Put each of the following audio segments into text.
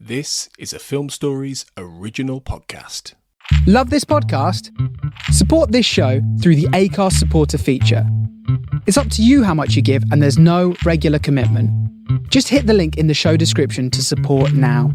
This is a Film Stories original podcast. Love this podcast? Support this show through the Acast supporter feature. It's up to you how much you give, and there's no regular commitment. Just hit the link in the show description to support now.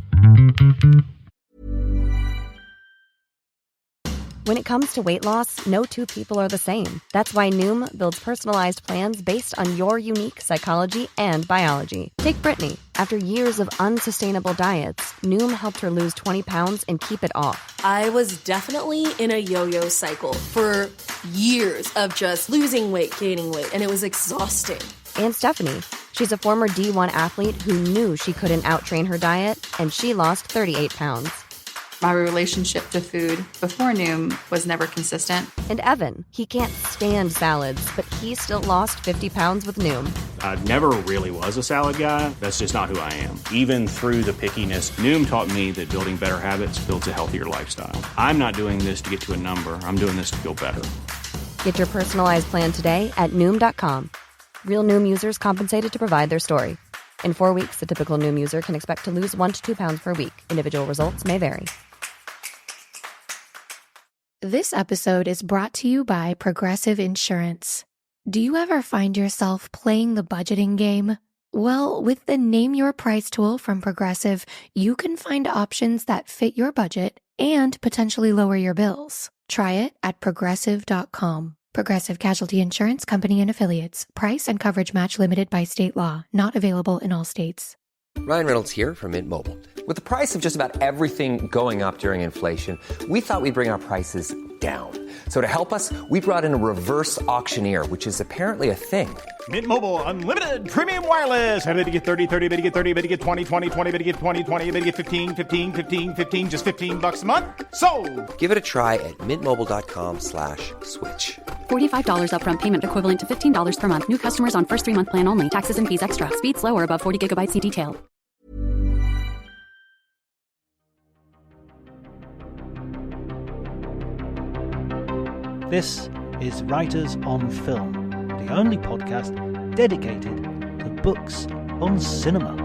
When it comes to weight loss, no two people are the same. That's why Noom builds personalized plans based on your unique psychology and biology. Take Brittany. After years of unsustainable diets, Noom helped her lose 20 pounds and keep it off. I was definitely in a yo-yo cycle for years of just losing weight, gaining weight, and it was exhausting. And Stephanie. She's a former D1 athlete who knew she couldn't out-train her diet, and she lost 38 pounds. My relationship to food before Noom was never consistent. And Evan, he can't stand salads, but he still lost 50 pounds with Noom. I never really was a salad guy. That's just not who I am. Even through the pickiness, Noom taught me that building better habits builds a healthier lifestyle. I'm not doing this to get to a number. I'm doing this to feel better. Get your personalized plan today at Noom.com. Real Noom users compensated to provide their story. In 4 weeks, the typical Noom user can expect to lose 1 to 2 pounds per week. Individual results may vary. This episode is brought to you by Progressive Insurance. Do you ever find yourself playing the budgeting game? Well, with the Name Your Price tool from Progressive, you can find options that fit your budget and potentially lower your bills. Try it at Progressive.com. Progressive Casualty Insurance Company and Affiliates. Price and coverage match limited by state law. Not available in all states. Ryan Reynolds here from Mint Mobile. With the price of just about everything going up during inflation, we thought we'd bring our prices down. So to help us, we brought in a reverse auctioneer, which is apparently a thing. Mint Mobile Unlimited Premium Wireless. How to get 30, 30, bit to get 30, bit to get 20, 20, 20, bit to get 20, 20, bit to get 15, 15, 15, 15, just $15 a month? Sold! Give it a try at mintmobile.com/switch. $45 upfront payment equivalent to $15 per month. New customers on first 3-month plan only. Taxes and fees extra. Speed slower above 40 gigabytes per detail. This is Writers on Film, the only podcast dedicated to books on cinema.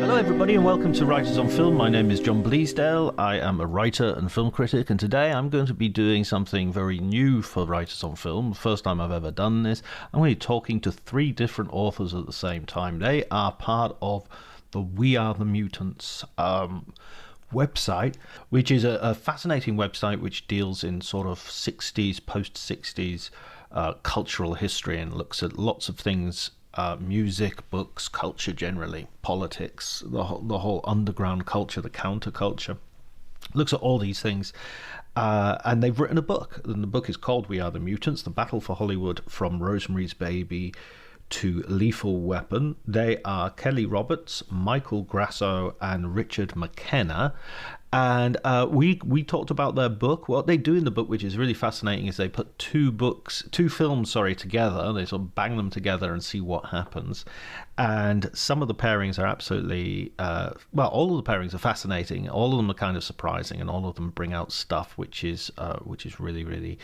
Hello everybody and welcome to Writers on Film. My name is John Bleasdale. I am a writer and film critic, and today I'm going to be doing something very new for Writers on Film. The first time I've ever done this. I'm going to be talking to 3 different authors at the same time. They are part of the We Are the Mutants website, which is a fascinating website which deals in sort of 60s, post-60s cultural history and looks at lots of things. Music, books, culture generally, politics, the whole underground culture, the counterculture. Looks at all these things. And they've written a book. And the book is called We Are the Mutants, The Battle for Hollywood from Rosemary's Baby to Lethal Weapon. They are Kelly Roberts, Michael Grasso, and Richard McKenna. And we talked about their book. What they do in the book, which is really fascinating, is they put two films together. They sort of bang them together and see what happens. And some of the pairings are absolutely, all of the pairings are fascinating. All of them are kind of surprising, and all of them bring out stuff which is really, really.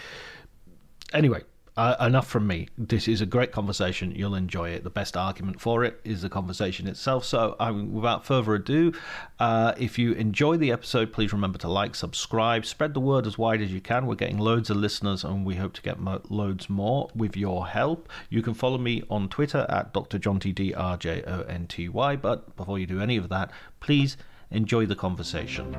Anyway. Enough from me. This is a great conversation. You'll enjoy it. The best argument for it is the conversation itself. So without further ado, if you enjoy the episode, please remember to like, subscribe, spread the word as wide as you can. We're getting loads of listeners and we hope to get loads more with your help. You can follow me on Twitter at DrJontydRJONTY. But before you do any of that, please enjoy the conversation.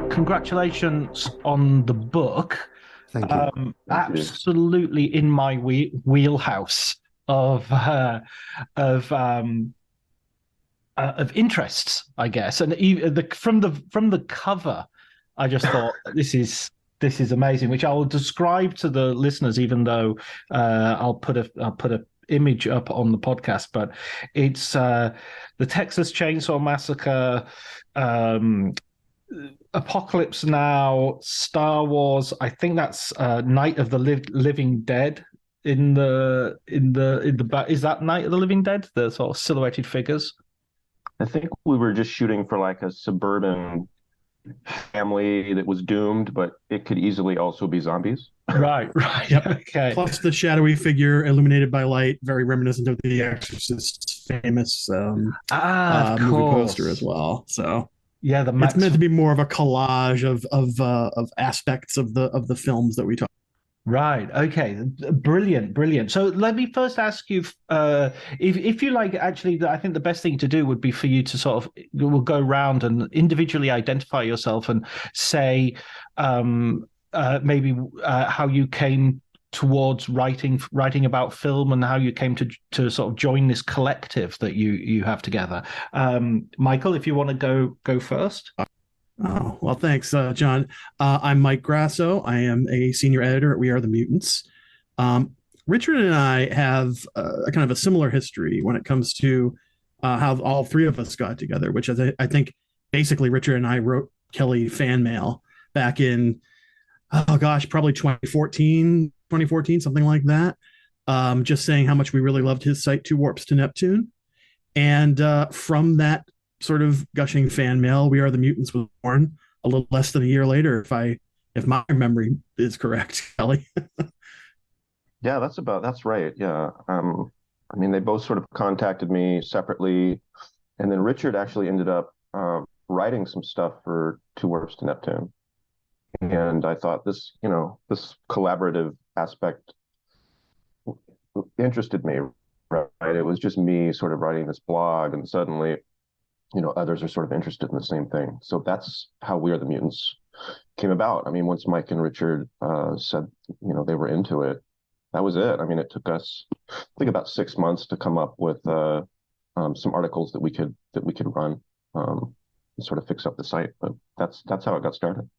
Congratulations on the book. Thank you. Absolutely in my wheelhouse of interests, I guess. And from the cover, I just thought this is amazing, which I will describe to the listeners, even though I'll put a image up on the podcast. But it's the Texas Chainsaw Massacre. Apocalypse Now, Star Wars. I think that's Night of the Living Dead in the back? Is that Night of the Living Dead? The sort of silhouetted figures. I think we were just shooting for like a suburban family that was doomed, but it could easily also be zombies. Right. Yep. Okay. Plus the shadowy figure illuminated by light, very reminiscent of The Exorcist's famous movie poster as well. So yeah, it's meant to be more of a collage of aspects of the films that we talk. Right. Okay. Brilliant. So let me first ask you, if you like, actually, I think the best thing to do would be for you to sort of, we'll go around and individually identify yourself and say, maybe how you came towards writing about film and how you came to sort of join this collective that you have together. Michael, if you want to go first. Oh, well, thanks, John. I'm Mike Grasso. I am a senior editor at We Are the Mutants. Richard and I have a kind of a similar history when it comes to how all three of us got together, which I think basically Richard and I wrote Kelly fan mail back in, probably 2014, something like that. Just saying how much we really loved his site, Two Warps to Neptune. And from that sort of gushing fan mail, We Are the Mutants was born a little less than a year later, if my memory is correct, Kelly. Yeah, that's right. Yeah. I mean, they both sort of contacted me separately, and then Richard actually ended up writing some stuff for Two Warps to Neptune. And I thought this collaborative aspect interested me, right? It was just me sort of writing this blog, and suddenly others are sort of interested in the same thing. So that's how We Are the Mutants came about. I mean, once Mike and Richard said, they were into it, that was it. I mean, it took us, I think, about 6 months to come up with some articles that we could run and sort of fix up the site. But that's how it got started.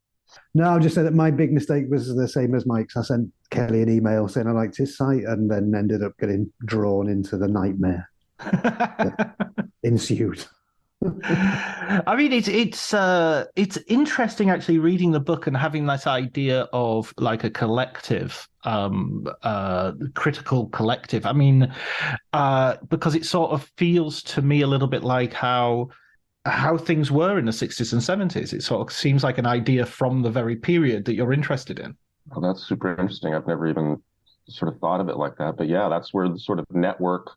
No, I'll just say that my big mistake was the same as Mike's. I sent Kelly an email saying I liked his site, and then ended up getting drawn into the nightmare that ensued. I mean, it's interesting actually reading the book and having this idea of like a collective, critical collective. I mean, because it sort of feels to me a little bit like how things were in the 60s and 70s. It sort of seems like an idea from the very period that you're interested in. Well, that's super interesting. I've never even sort of thought of it like that. But yeah, that's where the sort of network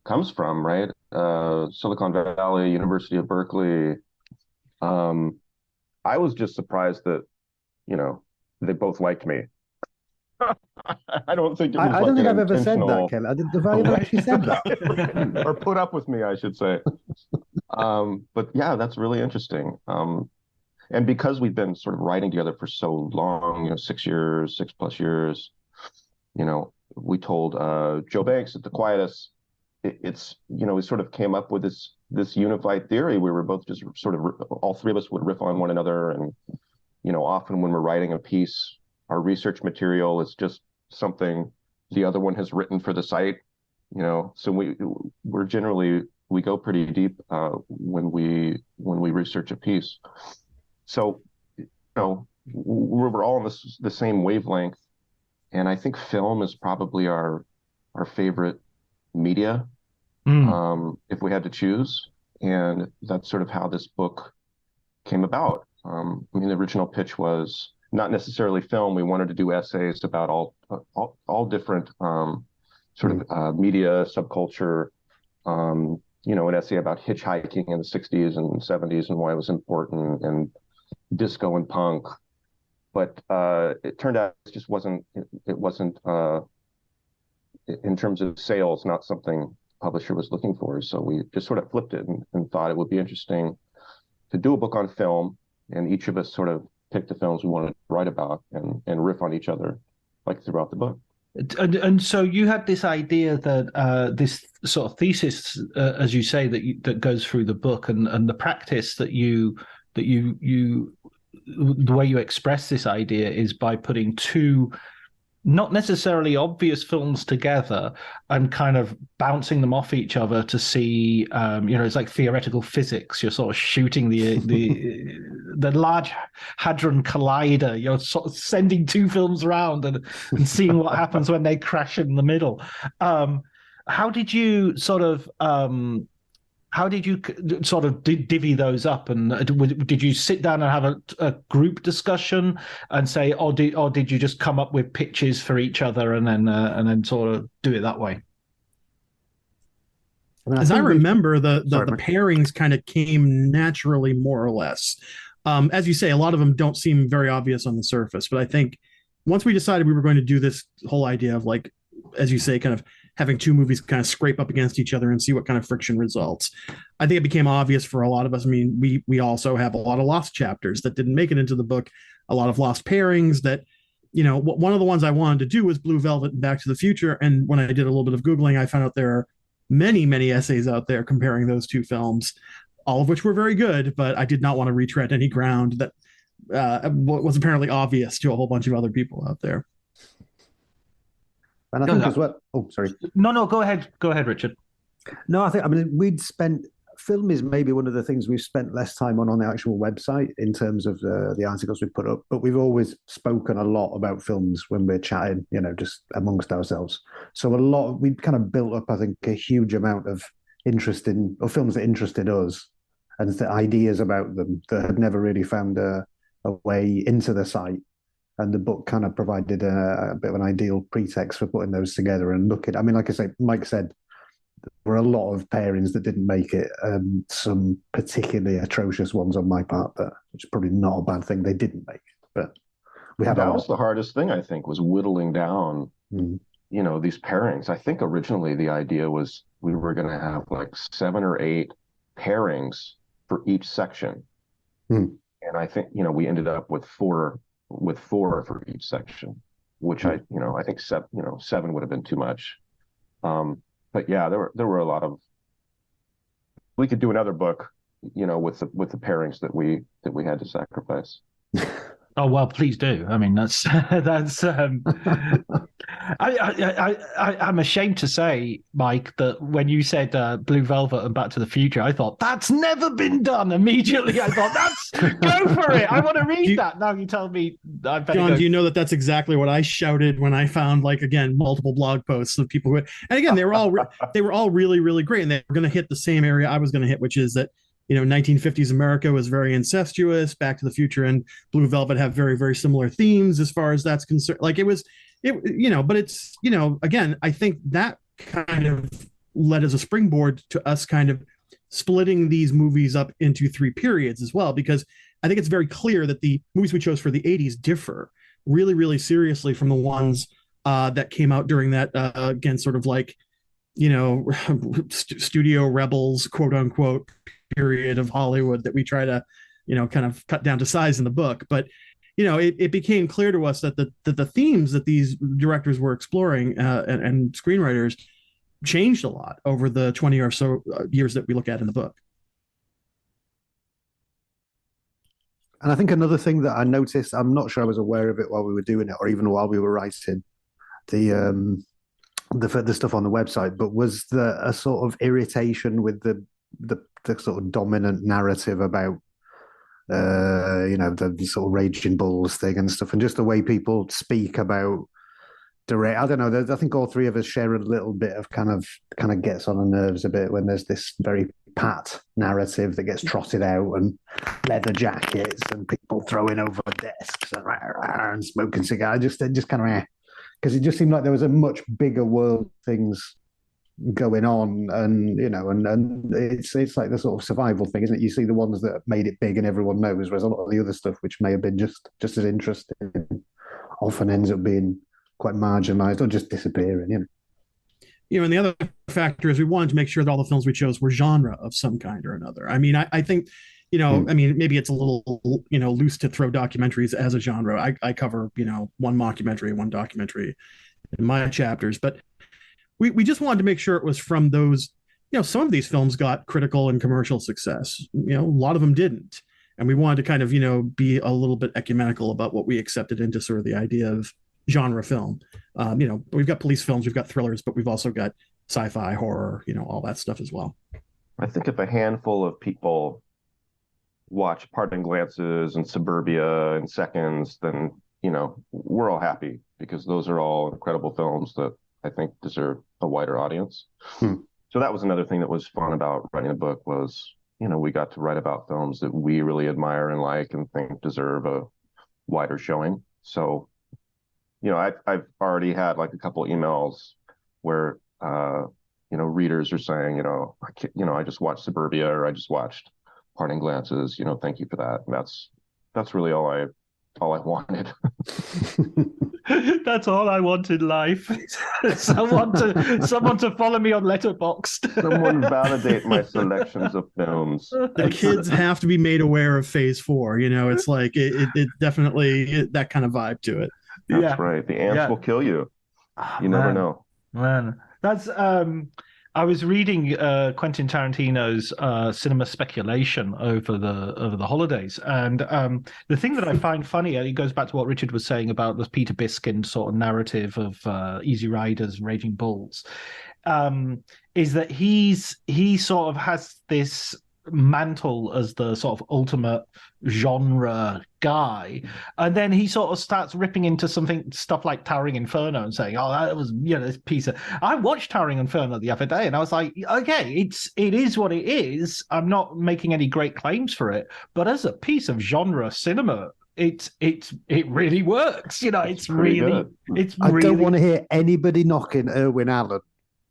comes from, right? Silicon Valley, University of Berkeley. I was just surprised that, they both liked me. I don't think it was I don't think I've ever said that, Kelly. Have I ever actually said that? Or put up with me, I should say. But yeah, that's really interesting. And because we've been sort of writing together for so long, 6 years, 6+ years, we told Joe Banks at the Quietus, we sort of came up with this unified theory. We were both just sort of, all three of us would riff on one another. And, often when we're writing a piece, our research material is just something the other one has written for the site, so we go pretty deep when we research a piece. So, we're all on the same wavelength. And I think film is probably our favorite media, if we had to choose. And that's sort of how this book came about. I mean, the original pitch was not necessarily film. We wanted to do essays about all different sort of media, subculture, an essay about hitchhiking in the 60s and 70s and why it was important, and disco and punk. But it turned out it just wasn't in terms of sales, not something the publisher was looking for. So we just sort of flipped it and thought it would be interesting to do a book on film, and each of us sort of picked the films we wanted to write about and riff on each other like throughout the book. And so you had this idea that this sort of thesis, as you say, that goes through the book, and the practice that you the way you express this idea is by putting two not necessarily obvious films together and kind of bouncing them off each other to see, it's like theoretical physics. You're sort of shooting the the Large Hadron Collider. You're sort of sending two films around and seeing what happens when they crash in the middle. How did you sort of divvy those up? And did you sit down and have a group discussion and say, or did you just come up with pitches for each other and then sort of do it that way? As I remember, the pairings kind of came naturally, more or less. As you say, a lot of them don't seem very obvious on the surface, but I think once we decided we were going to do this whole idea of, like, as you say, kind of having two movies kind of scrape up against each other and see what kind of friction results, I think it became obvious for a lot of us. I mean, we also have a lot of lost chapters that didn't make it into the book, a lot of lost pairings that, one of the ones I wanted to do was Blue Velvet and Back to the Future. And when I did a little bit of Googling, I found out there are many, many essays out there comparing those two films, all of which were very good, but I did not want to retread any ground that was apparently obvious to a whole bunch of other people out there. And I think as well. Oh, sorry. No, go ahead, Richard. No, I mean, we'd spent. Film is maybe one of the things we've spent less time on the actual website in terms of the articles we put up, but we've always spoken a lot about films when we're chatting, just amongst ourselves. So we've kind of built up, I think, a huge amount of interest in films that interested us and the ideas about them that had never really found a way into the site. And the book kind of provided a bit of an ideal pretext for putting those together and I mean, like I say, Mike said, there were a lot of pairings that didn't make it. Some particularly atrocious ones on my part, which is probably not a bad thing. They didn't make it, but we had. That was the hardest thing, I think, was whittling down, these pairings. I think originally the idea was we were going to have like 7 or 8 pairings for each section, and I think we ended up with four for each section, which I think 7 would have been too much. But yeah, there were a lot of. We could do another book, with the pairings that we had to sacrifice. Oh well, please do. I mean, that's. I'm ashamed to say, Mike, that when you said Blue Velvet and Back to the Future, I thought that's never been done. Immediately, I thought go for it. I want to read that. Now you tell me. John, do you know that's exactly what I shouted when I found, like, again, multiple blog posts of people who, and again, they were all really, really great, and they were going to hit the same area I was going to hit, which is that 1950s America was very incestuous. Back to the Future and Blue Velvet have very, very similar themes as far as that's concerned. Like but it's, again, I think that kind of led as a springboard to us kind of splitting these movies up into 3 periods as well, because I think it's very clear that the movies we chose for the 80s differ really, really seriously from the ones that came out during that, again, sort of like, studio rebels, quote unquote, period of Hollywood that we try to, kind of cut down to size in the book. But, it became clear to us that the themes that these directors were exploring and screenwriters changed a lot over the 20 or so years that we look at in the book. And I think another thing that I noticed, I'm not sure I was aware of it while we were doing it or even while we were writing the stuff on the website, but was a sort of irritation with the sort of dominant narrative about the sort of Raging Bulls thing and stuff, and just the way people speak about direct. I don't know. I think all 3 of us share a little bit of kind of gets on the nerves a bit when there's this very pat narrative that gets trotted out and leather jackets and people throwing over desks and smoking cigars. It just kind of because it just seemed like there was a much bigger world of things going on, and and it's like the sort of survival thing, isn't it? You see the ones that made it big and everyone knows, whereas a lot of the other stuff, which may have been just as interesting, often ends up being quite marginalized or just disappearing. And the other factor is we wanted to make sure that all the films we chose were genre of some kind or another. I mean, I think, I mean, maybe it's a little, loose to throw documentaries as a genre. I cover, one mockumentary, one documentary in my chapters, but we just wanted to make sure it was from those, some of these films got critical and commercial success. A lot of them didn't. And we wanted to kind of, be a little bit ecumenical about what we accepted into sort of the idea of genre film. We've got police films, we've got thrillers, but we've also got sci-fi, horror, all that stuff as well. I think if a handful of people watch Parting Glances and Suburbia and Seconds, then, we're all happy, because those are all incredible films that I think deserve a wider audience. So that was another thing that was fun about writing a book was, we got to write about films that we really admire and like and think deserve a wider showing. So, I've already had like a couple emails where, readers are saying, I just watched Suburbia, or I just watched Parting Glances, thank you for that. And that's really all I wanted. That's all I want in life. someone to follow me on Letterboxd. Someone validate my selections of films. The kids have to be made aware of Phase 4. It's like it definitely that kind of vibe to it. That's right. The ants will kill you. You never know. Man, that's I was reading Quentin Tarantino's cinema speculation over the holidays, and the thing that I find funny, it goes back to what Richard was saying about the Peter Biskind sort of narrative of Easy Riders, Raging Bulls, is that he sort of has this mantle as the sort of ultimate genre guy, and then he sort of starts ripping into stuff like Towering Inferno and saying, "Oh, that was this piece of." I watched Towering Inferno the other day, and I was like, "Okay, it is what it is. I'm not making any great claims for it, but as a piece of genre cinema, it really works. It's really good. It's. I really... don't want to hear anybody knocking Irwin Allen.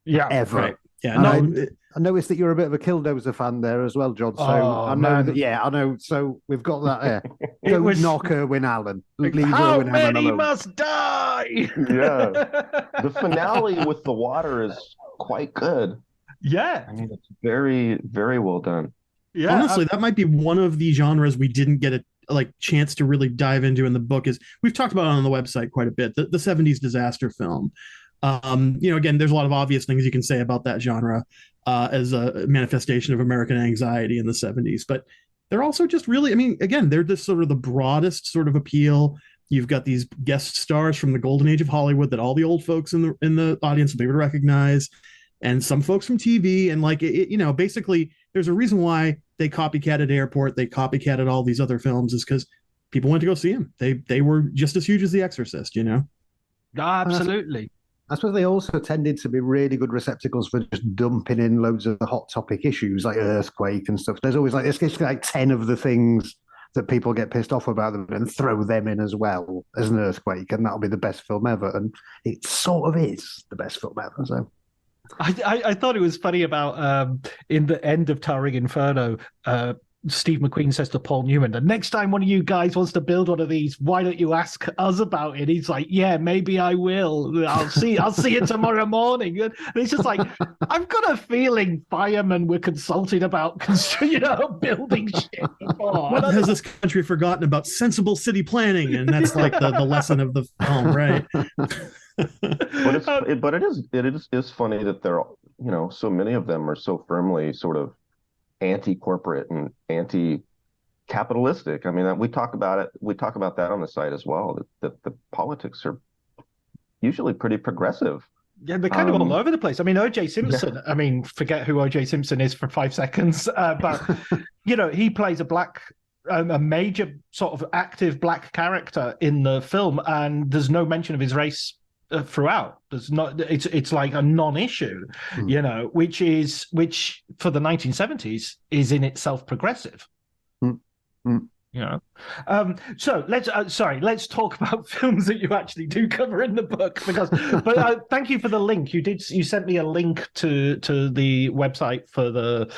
Yeah, ever. Right. Yeah, no. I noticed that you're a bit of a Killdozer fan there as well, John. So I know that. Yeah, I know. So we've got that. Don't knock Irwin Allen. Leave How Irwin Allen many alone. must die? Yeah, the finale with the water is quite good. Yeah, I mean, it's very, very well done. Yeah, honestly, that might be one of the genres we didn't get a chance to really dive into in the book. Is we've talked about it on the website quite a bit. The 70s disaster film. Again, there's a lot of obvious things you can say about that genre as a manifestation of American anxiety in the 70s, but they're also just really, again, they're just sort of the broadest sort of appeal. You've got these guest stars from the golden age of Hollywood that all the old folks in the audience will be able to recognize, and some folks from TV, and basically there's a reason why they copycatted Airport, they copycatted all these other films, is because people went to go see them. They were just as huge as The Exorcist, Absolutely. I suppose they also tended to be really good receptacles for just dumping in loads of the hot topic issues like earthquake and stuff. There's always like 10 of the things that people get pissed off about them and throw them in as well as an earthquake, and that'll be the best film ever. And it sort of is the best film ever. So I thought it was funny about in the end of Towering Inferno, Steve McQueen says to Paul Newman, the next time one of you guys wants to build one of these, why don't you ask us about it? He's like, yeah, maybe I will. I'll see you tomorrow morning. And it's just like, I've got a feeling firemen were consulted about building shit before. What has this country forgotten about sensible city planning? And that's like the lesson of the film, right? But it is funny that they're, so many of them are so firmly sort of anti-corporate and anti-capitalistic. I mean, we talk about it. We talk about that on the site as well. That the politics are usually pretty progressive. Yeah, they're kind of all over the place. I mean, O.J. Simpson. Yeah. I mean, forget who O.J. Simpson is for 5 seconds, but he plays a major sort of active black character in the film, and there's no mention of his race throughout. There's not. It's like a non-issue, which for the 1970s is in itself progressive. So let's talk about films that you actually do cover in the book, but thank you for the link. You sent me a link to the website for the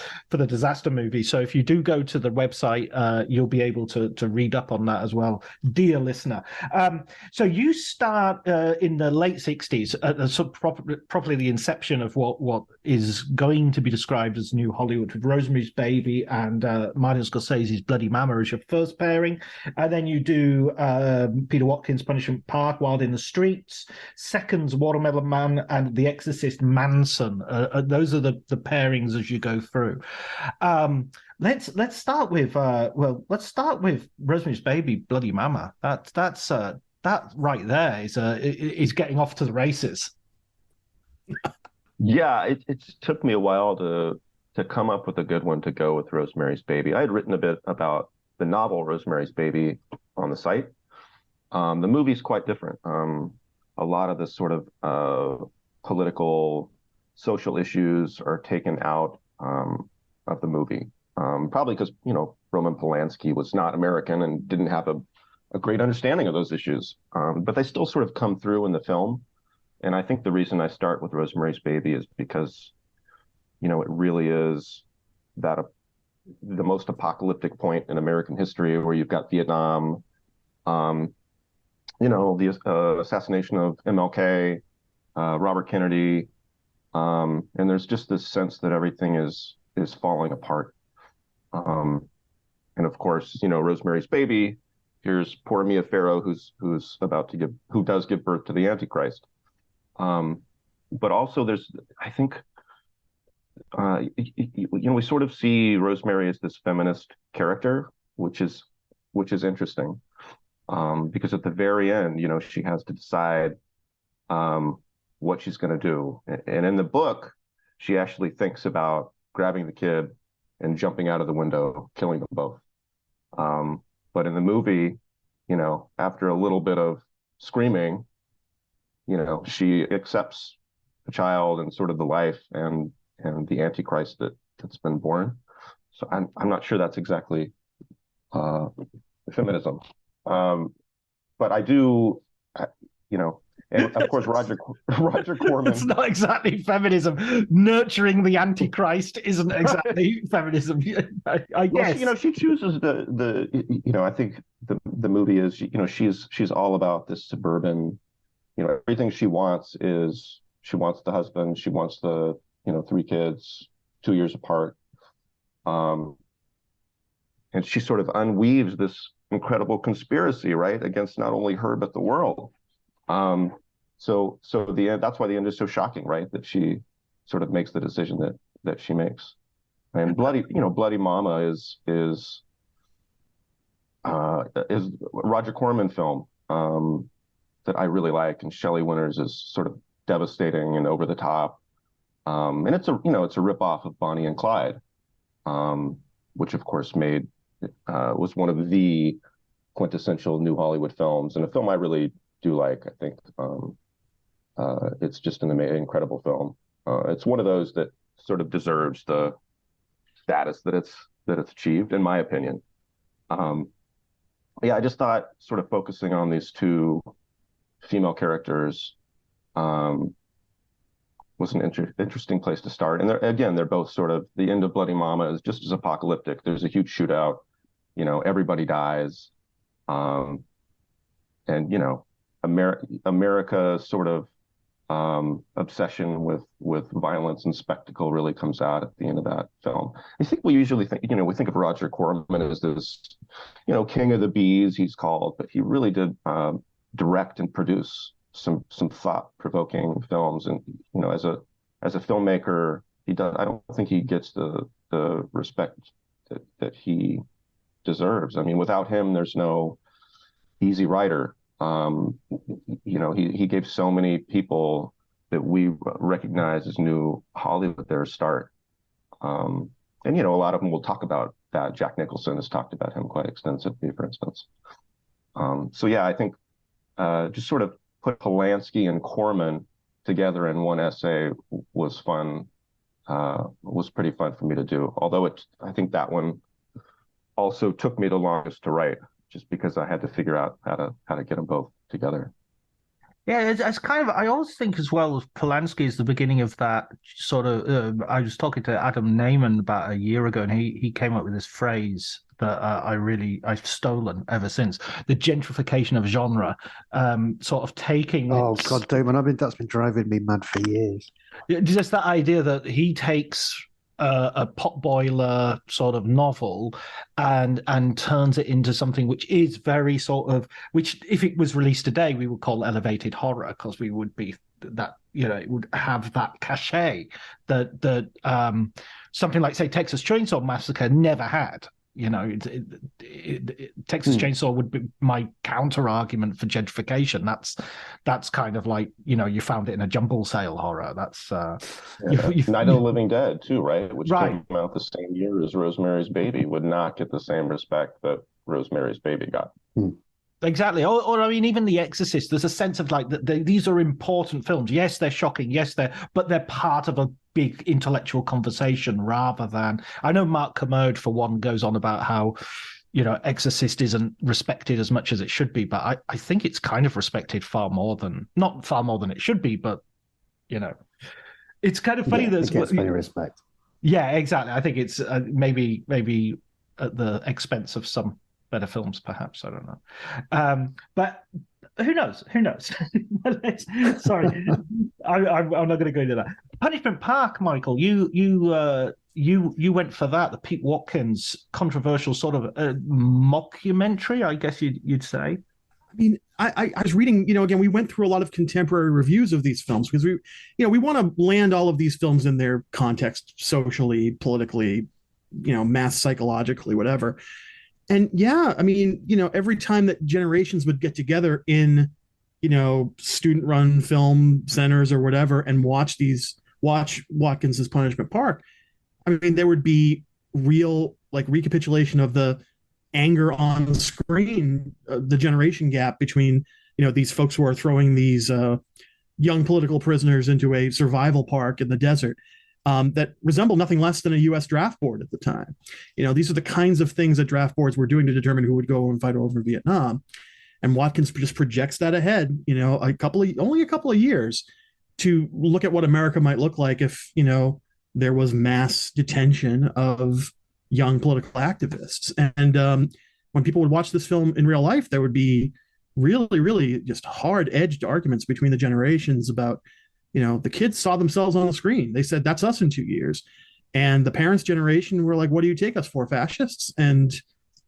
disaster movie. So if you do go to the website, you'll be able to read up on that as well, dear listener. So you start in the late 60s at probably the inception of what is going to be described as New Hollywood, with Rosemary's Baby and Martin Scorsese's Bloody Mama as your first pairing, and then you do Peter Watkins' Punishment Park, Wild in the Streets, Seconds, Watermelon Man, and The Exorcist Manson. Those are the pairings as you go through. Let's start with Rosemary's Baby, Bloody Mama. That right there is getting off to the races. Yeah, it took me a while to come up with a good one to go with Rosemary's Baby. I had written a bit about the novel Rosemary's Baby on the site. The movie's quite different. A lot of the sort of political, social issues are taken out of the movie. Probably because, Roman Polanski was not American and didn't have a great understanding of those issues. But they still sort of come through in the film. And I think the reason I start with Rosemary's Baby is because, it really is the most apocalyptic point in American history, where you've got Vietnam, the assassination of MLK, Robert Kennedy, and there's just this sense that everything is falling apart. And of course, Rosemary's Baby. Here's poor Mia Farrow, who does give birth to the Antichrist. But also, I think, we sort of see Rosemary as this feminist character, which is interesting, because at the very end, she has to decide what she's going to do. And in the book, she actually thinks about grabbing the kid and jumping out of the window, killing them both. But in the movie, after a little bit of screaming, she accepts the child and sort of the life and the Antichrist that's been born. So I'm not sure that's exactly feminism. But I do, and of course, Roger Corman. It's not exactly feminism. Nurturing the Antichrist isn't exactly feminism. I guess. Well, she chooses I think the movie is, she's all about this suburban, everything she wants is, she wants the husband, she wants the, 3 kids, 2 years apart. And she sort of unweaves this incredible conspiracy, right, against not only her, but the world. So the end, that's why the end is so shocking, right? That she sort of makes the decision that she makes. And Bloody Mama is Roger Corman film that I really like, and Shelley Winters is sort of devastating and over the top. And it's a ripoff of Bonnie and Clyde, which of course was one of the quintessential New Hollywood films, and a film I really do like. I think it's just an incredible film. It's one of those that sort of deserves the status that it's achieved, in my opinion. I just thought sort of focusing on these 2 female characters was an interesting place to start. And they're both sort of, the end of Bloody Mama is just as apocalyptic. There's a huge shootout, everybody dies. And, America's sort of obsession with violence and spectacle really comes out at the end of that film. I think we usually think, we think of Roger Corman as this, king of the bees, he's called, but he really did direct and produce some thought-provoking films. And, as a filmmaker, I don't think he gets the respect that he deserves. I mean, without him, there's no Easy Rider. He gave so many people that we recognize as New Hollywood their start. And, a lot of them will talk about that. Jack Nicholson has talked about him quite extensively, for instance. I think just sort of put Polanski and Corman together in one essay was fun, was pretty fun for me to do. Although I think that one also took me the longest to write, just because I had to figure out how to get them both together. Yeah, it's kind of, I always think as well of Polanski is the beginning of that sort of, I was talking to Adam Naiman about a year ago, and he came up with this phrase that I've stolen ever since, the gentrification of genre, sort of taking... Oh, God, Damon, that's been driving me mad for years. Just that idea that he takes a potboiler sort of novel and turns it into something which is very sort of, which if it was released today we would call elevated horror, because we would be that, it would have that cachet that something like, say, Texas Chainsaw Massacre never had. Texas Chainsaw would be my counter argument for gentrification. That's kind of like, you found it in a jumble sale horror. That's Night of the Living Dead too, right? Which came out the same year as Rosemary's Baby, would not get the same respect that Rosemary's Baby got. Exactly. Or I mean, even The Exorcist, there's a sense of like these are important films. Yes, they're shocking. Yes, but they're part of a big intellectual conversation rather than, I know Mark Kermode, for one, goes on about how, Exorcist isn't respected as much as it should be, but I think it's kind of respected not far more than it should be, but, it's kind of funny that it gets many respect. Yeah, exactly. I think it's maybe at the expense of some better films, perhaps. I don't know. But who knows? Sorry, I'm not going to go into that. Punishment Park, Michael. You went for that. The Pete Watkins controversial sort of mockumentary, I guess you'd say. I mean, I was reading. Again, we went through a lot of contemporary reviews of these films because we want to land all of these films in their context, socially, politically, mass psychologically, whatever. And yeah, I mean, every time that generations would get together in, student-run film centers or whatever and watch Watkins's Punishment Park, I mean, there would be real recapitulation of the anger on screen, the generation gap between, these folks who are throwing these young political prisoners into a survival park in the desert. That resemble nothing less than a U.S. draft board at the time. These are the kinds of things that draft boards were doing to determine who would go and fight over Vietnam. And Watkins just projects that ahead, only a couple of years to look at what America might look like if, there was mass detention of young political activists. And when people would watch this film in real life, there would be really, really just hard-edged arguments between the generations about, the kids saw themselves on the screen. They said, that's us in 2 years. And the parents' generation were like, what do you take us for, fascists? And,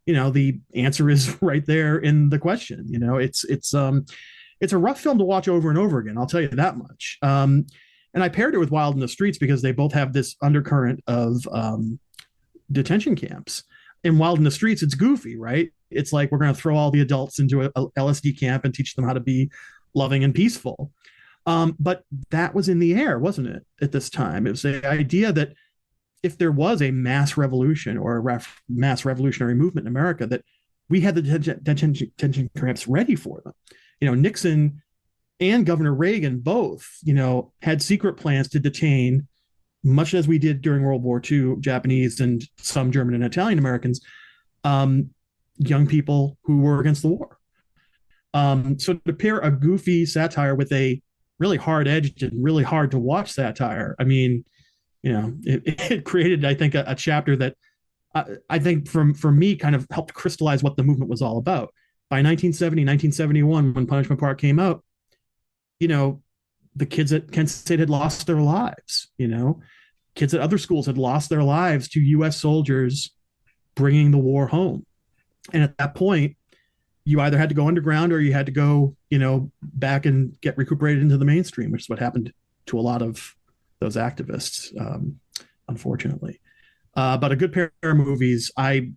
the answer is right there in the question. It's a rough film to watch over and over again. I'll tell you that much. And I paired it with Wild in the Streets because they both have this undercurrent of detention camps. In Wild in the Streets, it's goofy, right? It's like, we're going to throw all the adults into a LSD camp and teach them how to be loving and peaceful. But that was in the air, wasn't it, at this time? It was the idea that if there was a mass revolution or a mass revolutionary movement in America, that we had the detention camps ready for them. Nixon and Governor Reagan both, had secret plans to detain, much as we did during World War II, Japanese and some German and Italian Americans, young people who were against the war. So to pair a goofy satire with a really hard-edged and really hard to watch satire, I mean, it created, I think, a chapter that I think for me kind of helped crystallize what the movement was all about. By 1970, 1971, when Punishment Park came out, the kids at Kent State had lost their lives. Kids at other schools had lost their lives to U.S. soldiers bringing the war home. And at that point, you either had to go underground or you had to go, back and get recuperated into the mainstream, which is what happened to a lot of those activists, unfortunately. But a good pair of movies. Like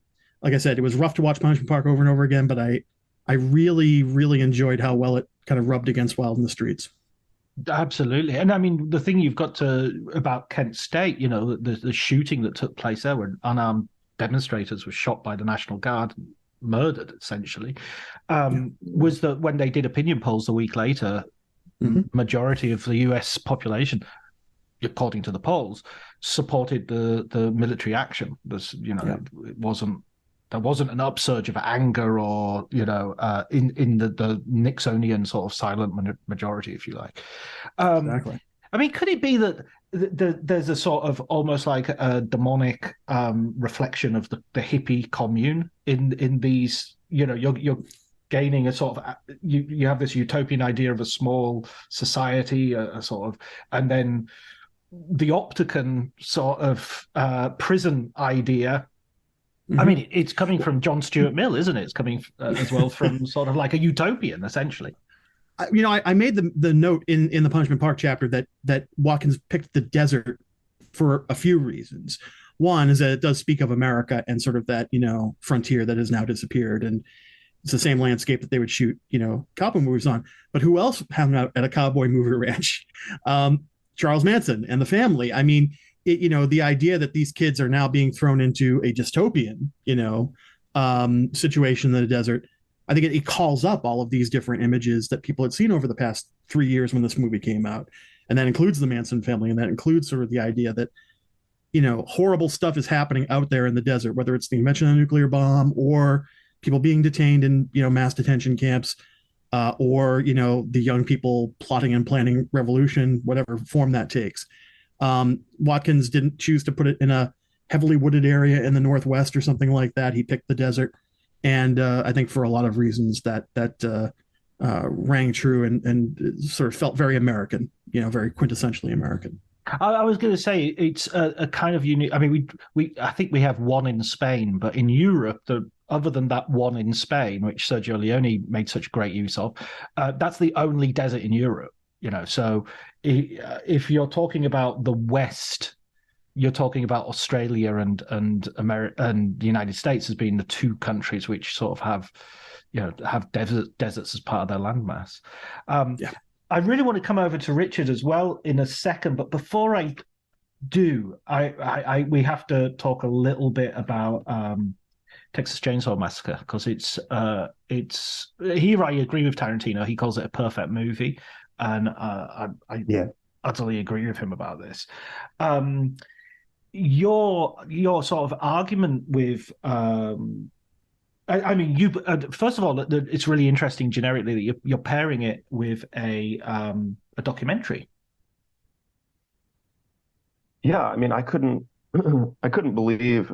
I said, it was rough to watch Punishment Park over and over again, but I really, really enjoyed how well it kind of rubbed against Wild in the Streets. Absolutely. And I mean, the thing you've got about Kent State, the shooting that took place there when unarmed demonstrators were shot by the National Guard, murdered essentially, was that when they did opinion polls a week later, majority of the US population, according to the polls, supported the military action. There wasn't an upsurge of anger or in the Nixonian sort of silent majority, if you like. Exactly. I mean, could it be that there's a sort of almost like a demonic reflection of the hippie commune in these? You're gaining a sort of you have this utopian idea of a small society, a sort of, and then the Opticon sort of prison idea. I mean, it's coming from John Stuart Mill, isn't it? It's coming as well from sort of like a utopian, essentially. I made the note in the Punishment Park chapter that Watkins picked the desert for a few reasons. One is that it does speak of America and sort of that, frontier that has now disappeared. And it's the same landscape that they would shoot, cowboy movies on. But who else hung out at a cowboy movie ranch? Charles Manson and the family. I mean, the idea that these kids are now being thrown into a dystopian, situation in the desert, I think it calls up all of these different images that people had seen over the past 3 years when this movie came out. And that includes the Manson family. And that includes sort of the idea that, horrible stuff is happening out there in the desert, whether it's the invention of a nuclear bomb or people being detained in, mass detention camps, or, the young people plotting and planning revolution, whatever form that takes. Watkins didn't choose to put it in a heavily wooded area in the Northwest or something like that. He picked the desert. And I think for a lot of reasons that rang true and sort of felt very American, very quintessentially American. I was going to say it's a kind of unique. I mean, I think we have one in Spain, but in Europe, other than that one in Spain, which Sergio Leone made such great use of, that's the only desert in Europe. So if you're talking about the West, you're talking about Australia and America and the United States as being the two countries which sort of have deserts as part of their landmass. I really want to come over to Richard as well in a second, but before I do, we have to talk a little bit about Texas Chainsaw Massacre, because here I agree with Tarantino. He calls it a perfect movie, and I utterly agree with him about this. Your sort of argument with you first of all, it's really interesting generically that you're pairing it with a documentary. Yeah, I mean, I couldn't believe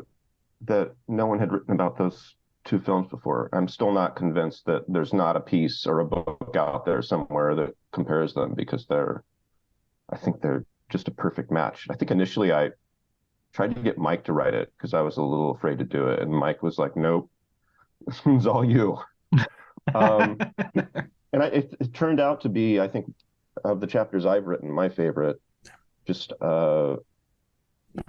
that no one had written about those two films before. I'm still not convinced that there's not a piece or a book out there somewhere that compares them, because I think they're just a perfect match. I think initially I tried to get Mike to write it because I was a little afraid to do it, and Mike was like, "Nope, this one's all you." And it turned out to be, I think, of the chapters I've written, my favorite. Just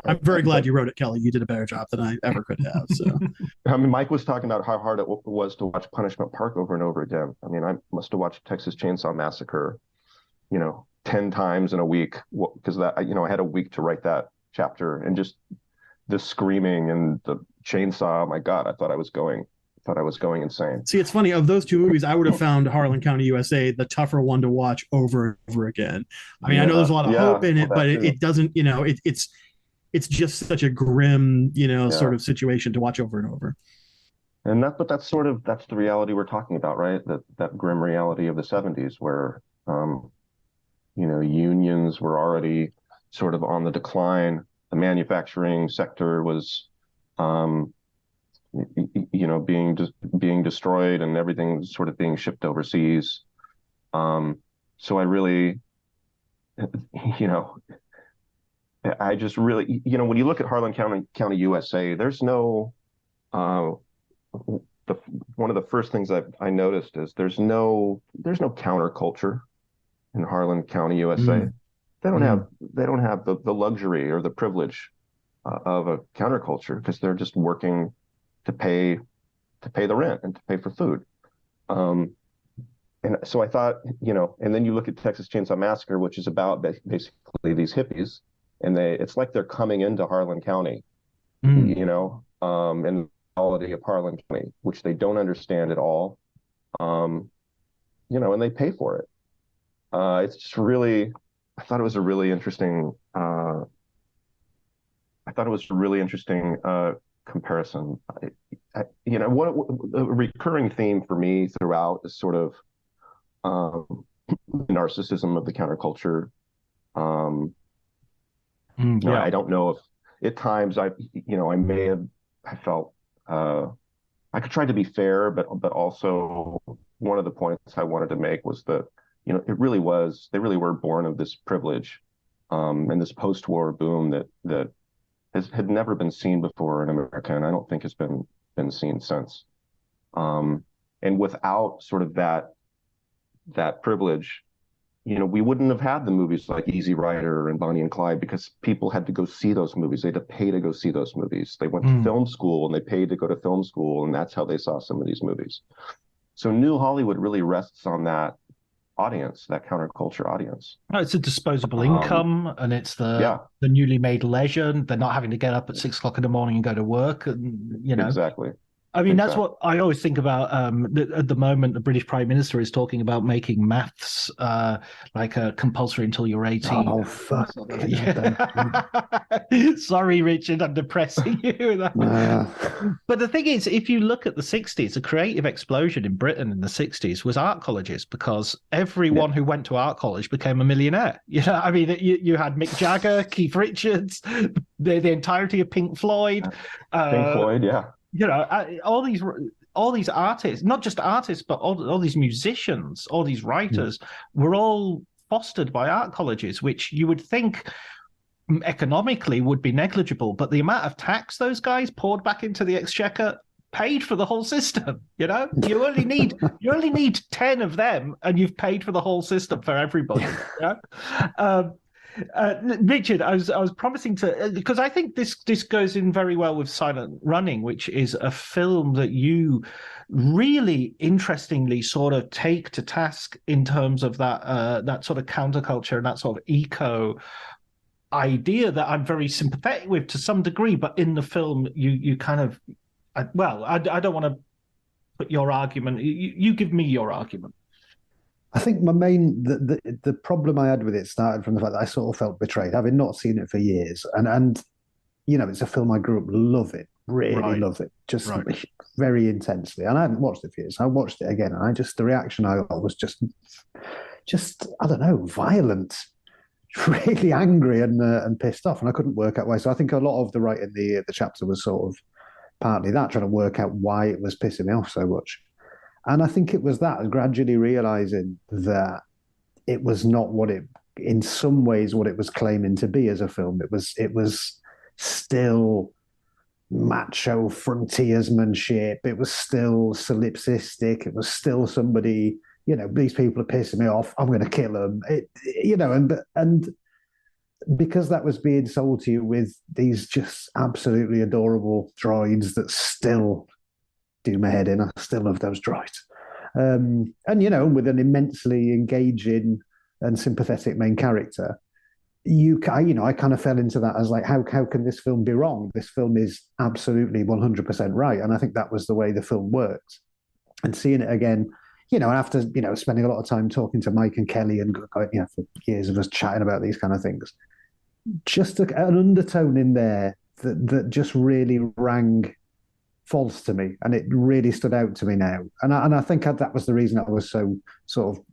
I'm very glad you wrote it, Kelly. You did a better job than I ever could have. So, I mean, Mike was talking about how hard it was to watch Punishment Park over and over again. I mean, I must have watched Texas Chainsaw Massacre, 10 times in a week, because I had a week to write that chapter, and just the screaming and the chainsaw. Oh my God, I thought I was going insane. See, it's funny, of those two movies, I would have found Harlan County, USA the tougher one to watch over and over again. I mean, I know there's a lot of hope in it, but it doesn't, it's just such a grim, sort of situation to watch over and over. And that's the reality we're talking about, right? That grim reality of the 70s, where unions were already sort of on the decline. The manufacturing sector was being destroyed, and everything sort of being shipped overseas. So I really, I just really, when you look at Harlan County, USA, there's no, one of the first things I noticed is there's no counterculture in Harlan County, USA. They don't have the luxury or the privilege of a counterculture, because they're just working to pay the rent and to pay for food. And so I thought, and then you look at Texas Chainsaw Massacre, which is about basically these hippies, and it's like they're coming into Harlan County, and the quality of Harlan County, which they don't understand at all, and they pay for it. It's just really, I thought it was a really interesting comparison. A recurring theme for me throughout is sort of narcissism of the counterculture. I don't know if at times I felt I could try to be fair, but also one of the points I wanted to make was that they really were born of this privilege, and this post-war boom that had never been seen before in America, and I don't think has been seen since. And without sort of that privilege, we wouldn't have had the movies like Easy Rider and Bonnie and Clyde because people had to go see those movies. They had to pay to go see those movies. They went to film school and they paid to go to film school, and that's how they saw some of these movies. So New Hollywood really rests on that audience, that counterculture audience. It's a disposable income, and it's the newly made leisure. They're not having to get up at 6 o'clock in the morning and go to work, and exactly. I mean, that's what I always think about. At the moment, the British Prime Minister is talking about making maths like compulsory until you're 18. Oh, fuck. Sorry, Richard, I'm depressing you. But the thing is, if you look at the 60s, the creative explosion in Britain in the 60s was art colleges, because everyone who went to art college became a millionaire. I mean, you had Mick Jagger, Keith Richards, the entirety of Pink Floyd. Pink Floyd, yeah. All these artists, not just artists, but all these musicians, all these writers were all fostered by art colleges, which you would think economically would be negligible, but the amount of tax those guys poured back into the exchequer paid for the whole system. You only need 10 of them, and you've paid for the whole system for everybody. Richard, I was promising to, because I think this goes in very well with Silent Running, which is a film that you really interestingly sort of take to task in terms of that sort of counterculture and that sort of eco idea that I'm very sympathetic with to some degree. But in the film, you kind of, I don't want to put your argument. You give me your argument. I think my main the problem I had with it started from the fact that I sort of felt betrayed, having not seen it for years, and it's a film I grew up loving, really love it, just very intensely. And I hadn't watched it for years. I watched it again, and the reaction I got was just I don't know, violent, really angry and pissed off, and I couldn't work out why. So I think a lot of the writing the chapter was sort of partly that, trying to work out why it was pissing me off so much. And I think it was that, gradually realizing that it was not in some ways, what it was claiming to be as a film. It was still macho frontiersmanship. It was still solipsistic. It was still somebody, these people are pissing me off, I'm going to kill them. And because that was being sold to you with these just absolutely adorable droids that still do my head in. I still love those droids. And, with an immensely engaging and sympathetic main character, I kind of fell into that as like, how can this film be wrong? This film is absolutely 100% right. And I think that was the way the film worked. And seeing it again, after, spending a lot of time talking to Mike and Kelly and, for years of us chatting about these kind of things, just an undertone in there that just really rang false to me, and it really stood out to me now. And I think that was the reason I was so sort of,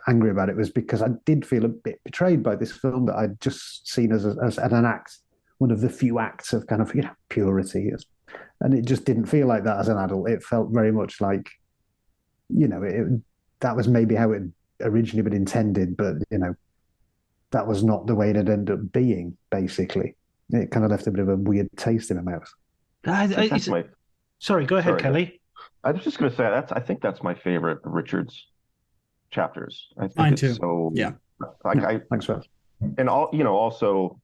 angry about it, was because I did feel a bit betrayed by this film that I'd just seen as an act, one of the few acts of kind of, purity. And it just didn't feel like that as an adult. It felt very much like, that was maybe how it originally been intended, but, that was not the way it had ended up being, basically. It kind of left a bit of a weird taste in my mouth. Sorry, go ahead, Kelly. I was just going to say I think that's my favorite of Richard's chapters. I think Mine too. So, yeah. Thanks, man. And also,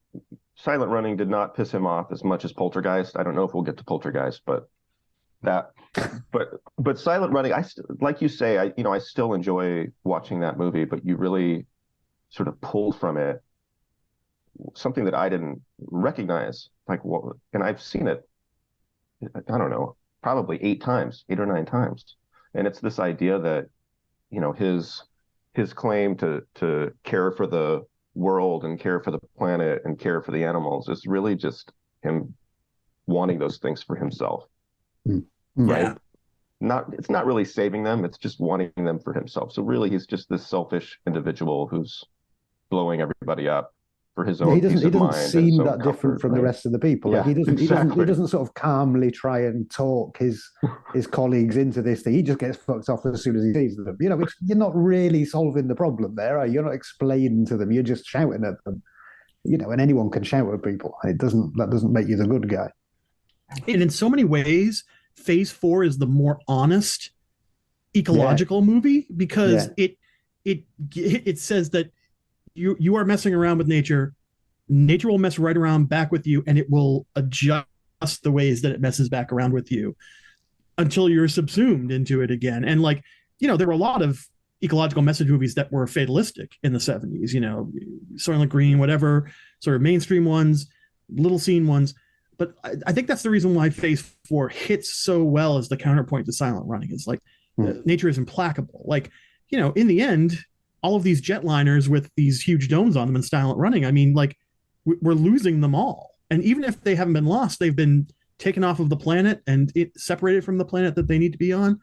Silent Running did not piss him off as much as Poltergeist. I don't know if we'll get to Poltergeist, but Silent Running, like you say, I still enjoy watching that movie, but you really sort of pulled from it something that I didn't recognize, and I've seen it, I don't know, probably 8 or 9 times. And it's this idea that, his claim to care for the world and care for the planet and care for the animals is really just him wanting those things for himself. Right? It's not really saving them, it's just wanting them for himself. So really he's just this selfish individual who's blowing everybody up for his own. He doesn't seem that different from the rest of the people. Yeah, he doesn't sort of calmly try and talk his colleagues into this thing. He just gets fucked off as soon as he sees them. You're not really solving the problem there, are you? You're not explaining to them. You're just shouting at them. And anyone can shout at people. That doesn't make you the good guy. And in so many ways, Phase 4 is the more honest ecological movie, because it says that you are messing around with nature. Nature will mess right around back with you, and it will adjust the ways that it messes back around with you until you're subsumed into it again. And like, there were a lot of ecological message movies that were fatalistic in the 70s, Soylent Green, whatever, sort of mainstream ones, little scene ones. But I think that's the reason why Phase 4 hits so well as the counterpoint to Silent Running. It's like nature is implacable. Like, in the end, all of these jetliners with these huge domes on them and Silent Running, I mean, like, we're losing them all. And even if they haven't been lost, they've been taken off of the planet and separated from the planet that they need to be on.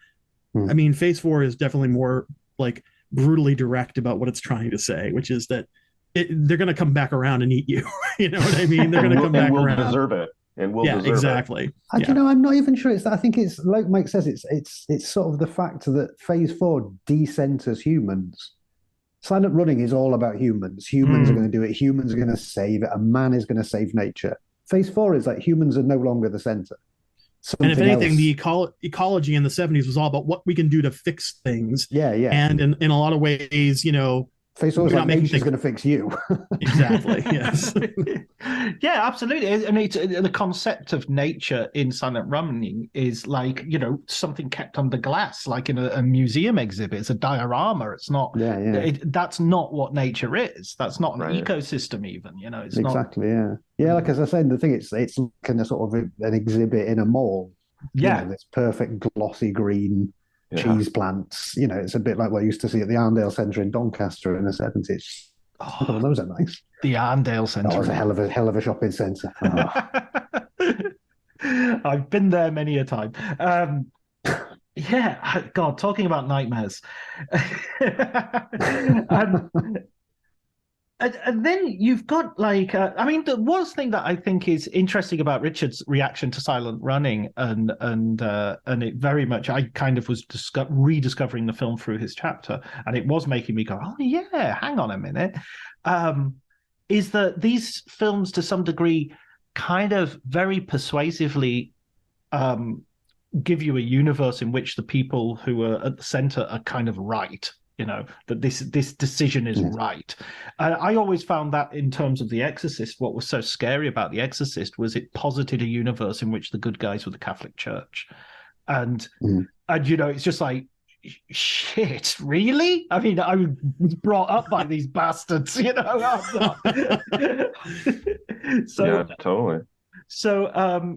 I mean, Phase 4 is definitely more like brutally direct about what it's trying to say, which is that they're going to come back around and eat you. You know what I mean? They're going to come back we'll around. Deserve it. And we'll deserve exactly. it. I'm not even sure it's that. I think it's like Mike says, it's sort of the fact that Phase 4 decenters humans. Silent Running is all about humans. Humans are going to do it. Humans are going to save it. A man is going to save nature. Phase 4 is like humans are no longer the center. And if anything, the ecology in the 70s was all about what we can do to fix things. Yeah. And in a lot of ways, Phase 4 is like nature's going to fix you. Exactly. Yes. Yeah, absolutely. I mean, the concept of nature in Silent Running is like, something kept under glass, like in a museum exhibit. It's a diorama. It's not. That's not what nature is. That's not an ecosystem, even. It's exactly. not. Yeah. Like as I said, the thing it's kind of sort of an exhibit in a mall. Yeah. This perfect glossy green. Cheese plants, it's a bit like what I used to see at the Arndale Centre in Doncaster in the 70s. Oh, those are nice. The Arndale Centre. That was a hell of a shopping centre. Oh. I've been there many a time. Yeah, God, talking about nightmares. And then you've got like, the one thing that I think is interesting about Richard's reaction to Silent Running, and it very much, I kind of was rediscovering the film through his chapter, and it was making me go, oh yeah, hang on a minute, is that these films to some degree kind of very persuasively give you a universe in which the people who are at the center are kind of right. That this decision is right. I always found that in terms of The Exorcist, what was so scary about The Exorcist was it posited a universe in which the good guys were the Catholic Church. And it's just like, shit, really? I mean, I was brought up by these bastards, So, yeah, totally. So,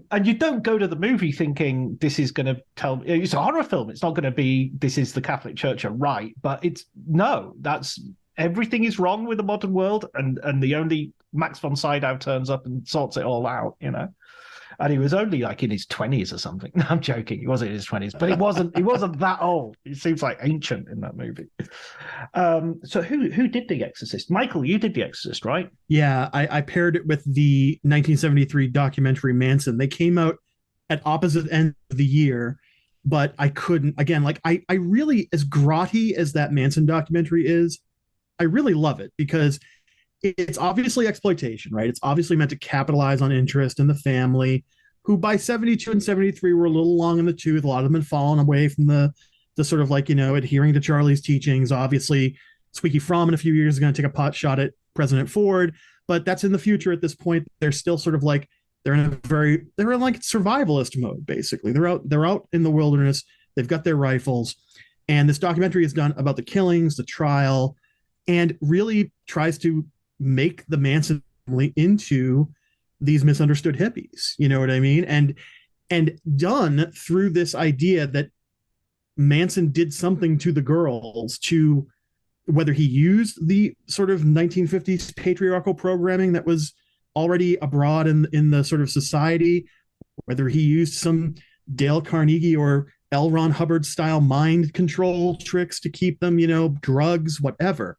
and you don't go to the movie thinking this is going to tell. It's a horror film. It's not going to be this is the Catholic Church are right, but that's everything is wrong with the modern world, and the only Max von Sydow turns up and sorts it all out, And he was only like in his 20s or something. No, I'm joking. He wasn't in his 20s, but he wasn't that old. He seems like ancient in that movie. So who did The Exorcist? Michael, you did The Exorcist, right? Yeah, I paired it with the 1973 documentary Manson. They came out at opposite ends of the year, but I couldn't, again, like I really, as grotty as that Manson documentary is, I really love it because it's obviously exploitation, right? It's obviously meant to capitalize on interest in the family, who by 72 and 73 were a little long in the tooth. A lot of them had fallen away from the sort of like, adhering to Charlie's teachings. Obviously, Squeaky Fromm in a few years is going to take a pot shot at President Ford, but that's in the future at this point. They're still sort of like, they're in like survivalist mode, basically. They're out in the wilderness. They've got their rifles. And this documentary is done about the killings, the trial, and really tries to make the Manson family into these misunderstood hippies, you know what I mean? And done through this idea that Manson did something to the girls, to whether he used the sort of 1950s patriarchal programming that was already abroad in the sort of society, whether he used some Dale Carnegie or L. Ron Hubbard style mind control tricks to keep them, drugs, whatever.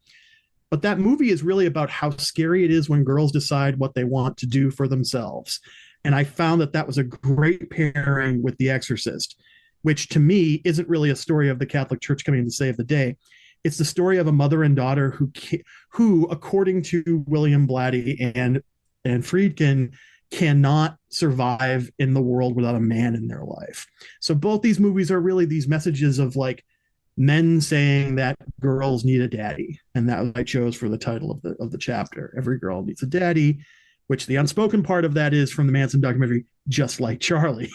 But that movie is really about how scary it is when girls decide what they want to do for themselves. And I found that was a great pairing with The Exorcist, which to me isn't really a story of the Catholic Church coming to save the day. It's the story of a mother and daughter who according to William Blatty and Friedkin, cannot survive in the world without a man in their life. So both these movies are really these messages of like, men saying that girls need a daddy, and that I chose for the title of the chapter. Every girl needs a daddy, which the unspoken part of that is from the Manson documentary, Just Like Charlie.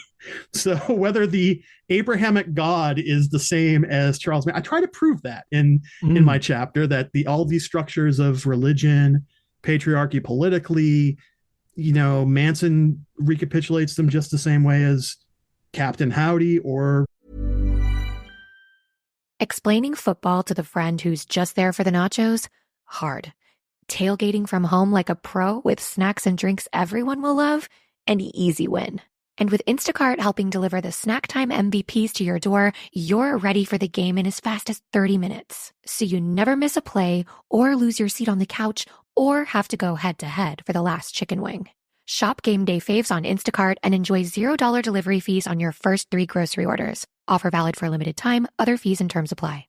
So whether the Abrahamic God is the same as Charles Manson, I try to prove that in my chapter, that all these structures of religion, patriarchy, politically, Manson recapitulates them just the same way as Captain Howdy or Explaining football to the friend who's just there for the nachos? Hard. Tailgating from home like a pro with snacks and drinks everyone will love? An easy win. And with Instacart helping deliver the snack time MVPs to your door, you're ready for the game in as fast as 30 minutes. So you never miss a play or lose your seat on the couch or have to go head-to-head for the last chicken wing. Shop Game Day faves on Instacart and enjoy $0 delivery fees on your first 3 grocery orders. Offer valid for a limited time. Other fees and terms apply.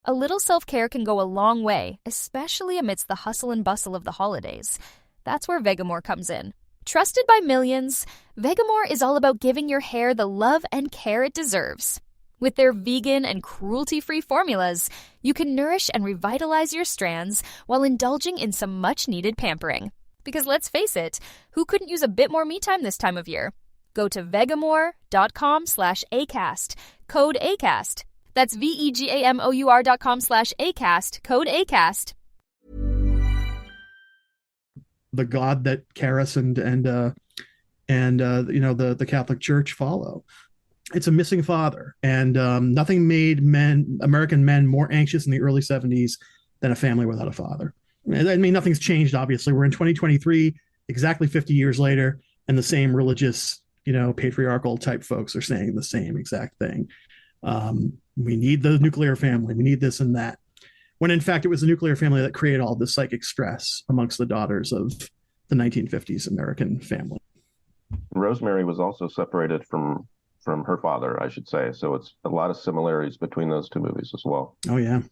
A little self-care can go a long way, especially amidst the hustle and bustle of the holidays. That's where Vegamore comes in. Trusted by millions, Vegamore is all about giving your hair the love and care it deserves. With their vegan and cruelty-free formulas, you can nourish and revitalize your strands while indulging in some much-needed pampering. Because let's face it, who couldn't use a bit more me time this time of year? Go to vegamore.com/ACAST, code ACAST. That's vegamor.com/ACAST, code ACAST. The God that Karis and the Catholic Church follow. It's a missing father, and nothing made American men more anxious in the early 70s than a family without a father. I mean, nothing's changed, obviously. We're in 2023, exactly 50 years later, and the same religious, patriarchal type folks are saying the same exact thing. We need the nuclear family. We need this and that. When in fact, it was the nuclear family that created all this psychic stress amongst the daughters of the 1950s American family. Rosemary was also separated from her father, I should say. So it's a lot of similarities between those two movies as well. Oh, yeah.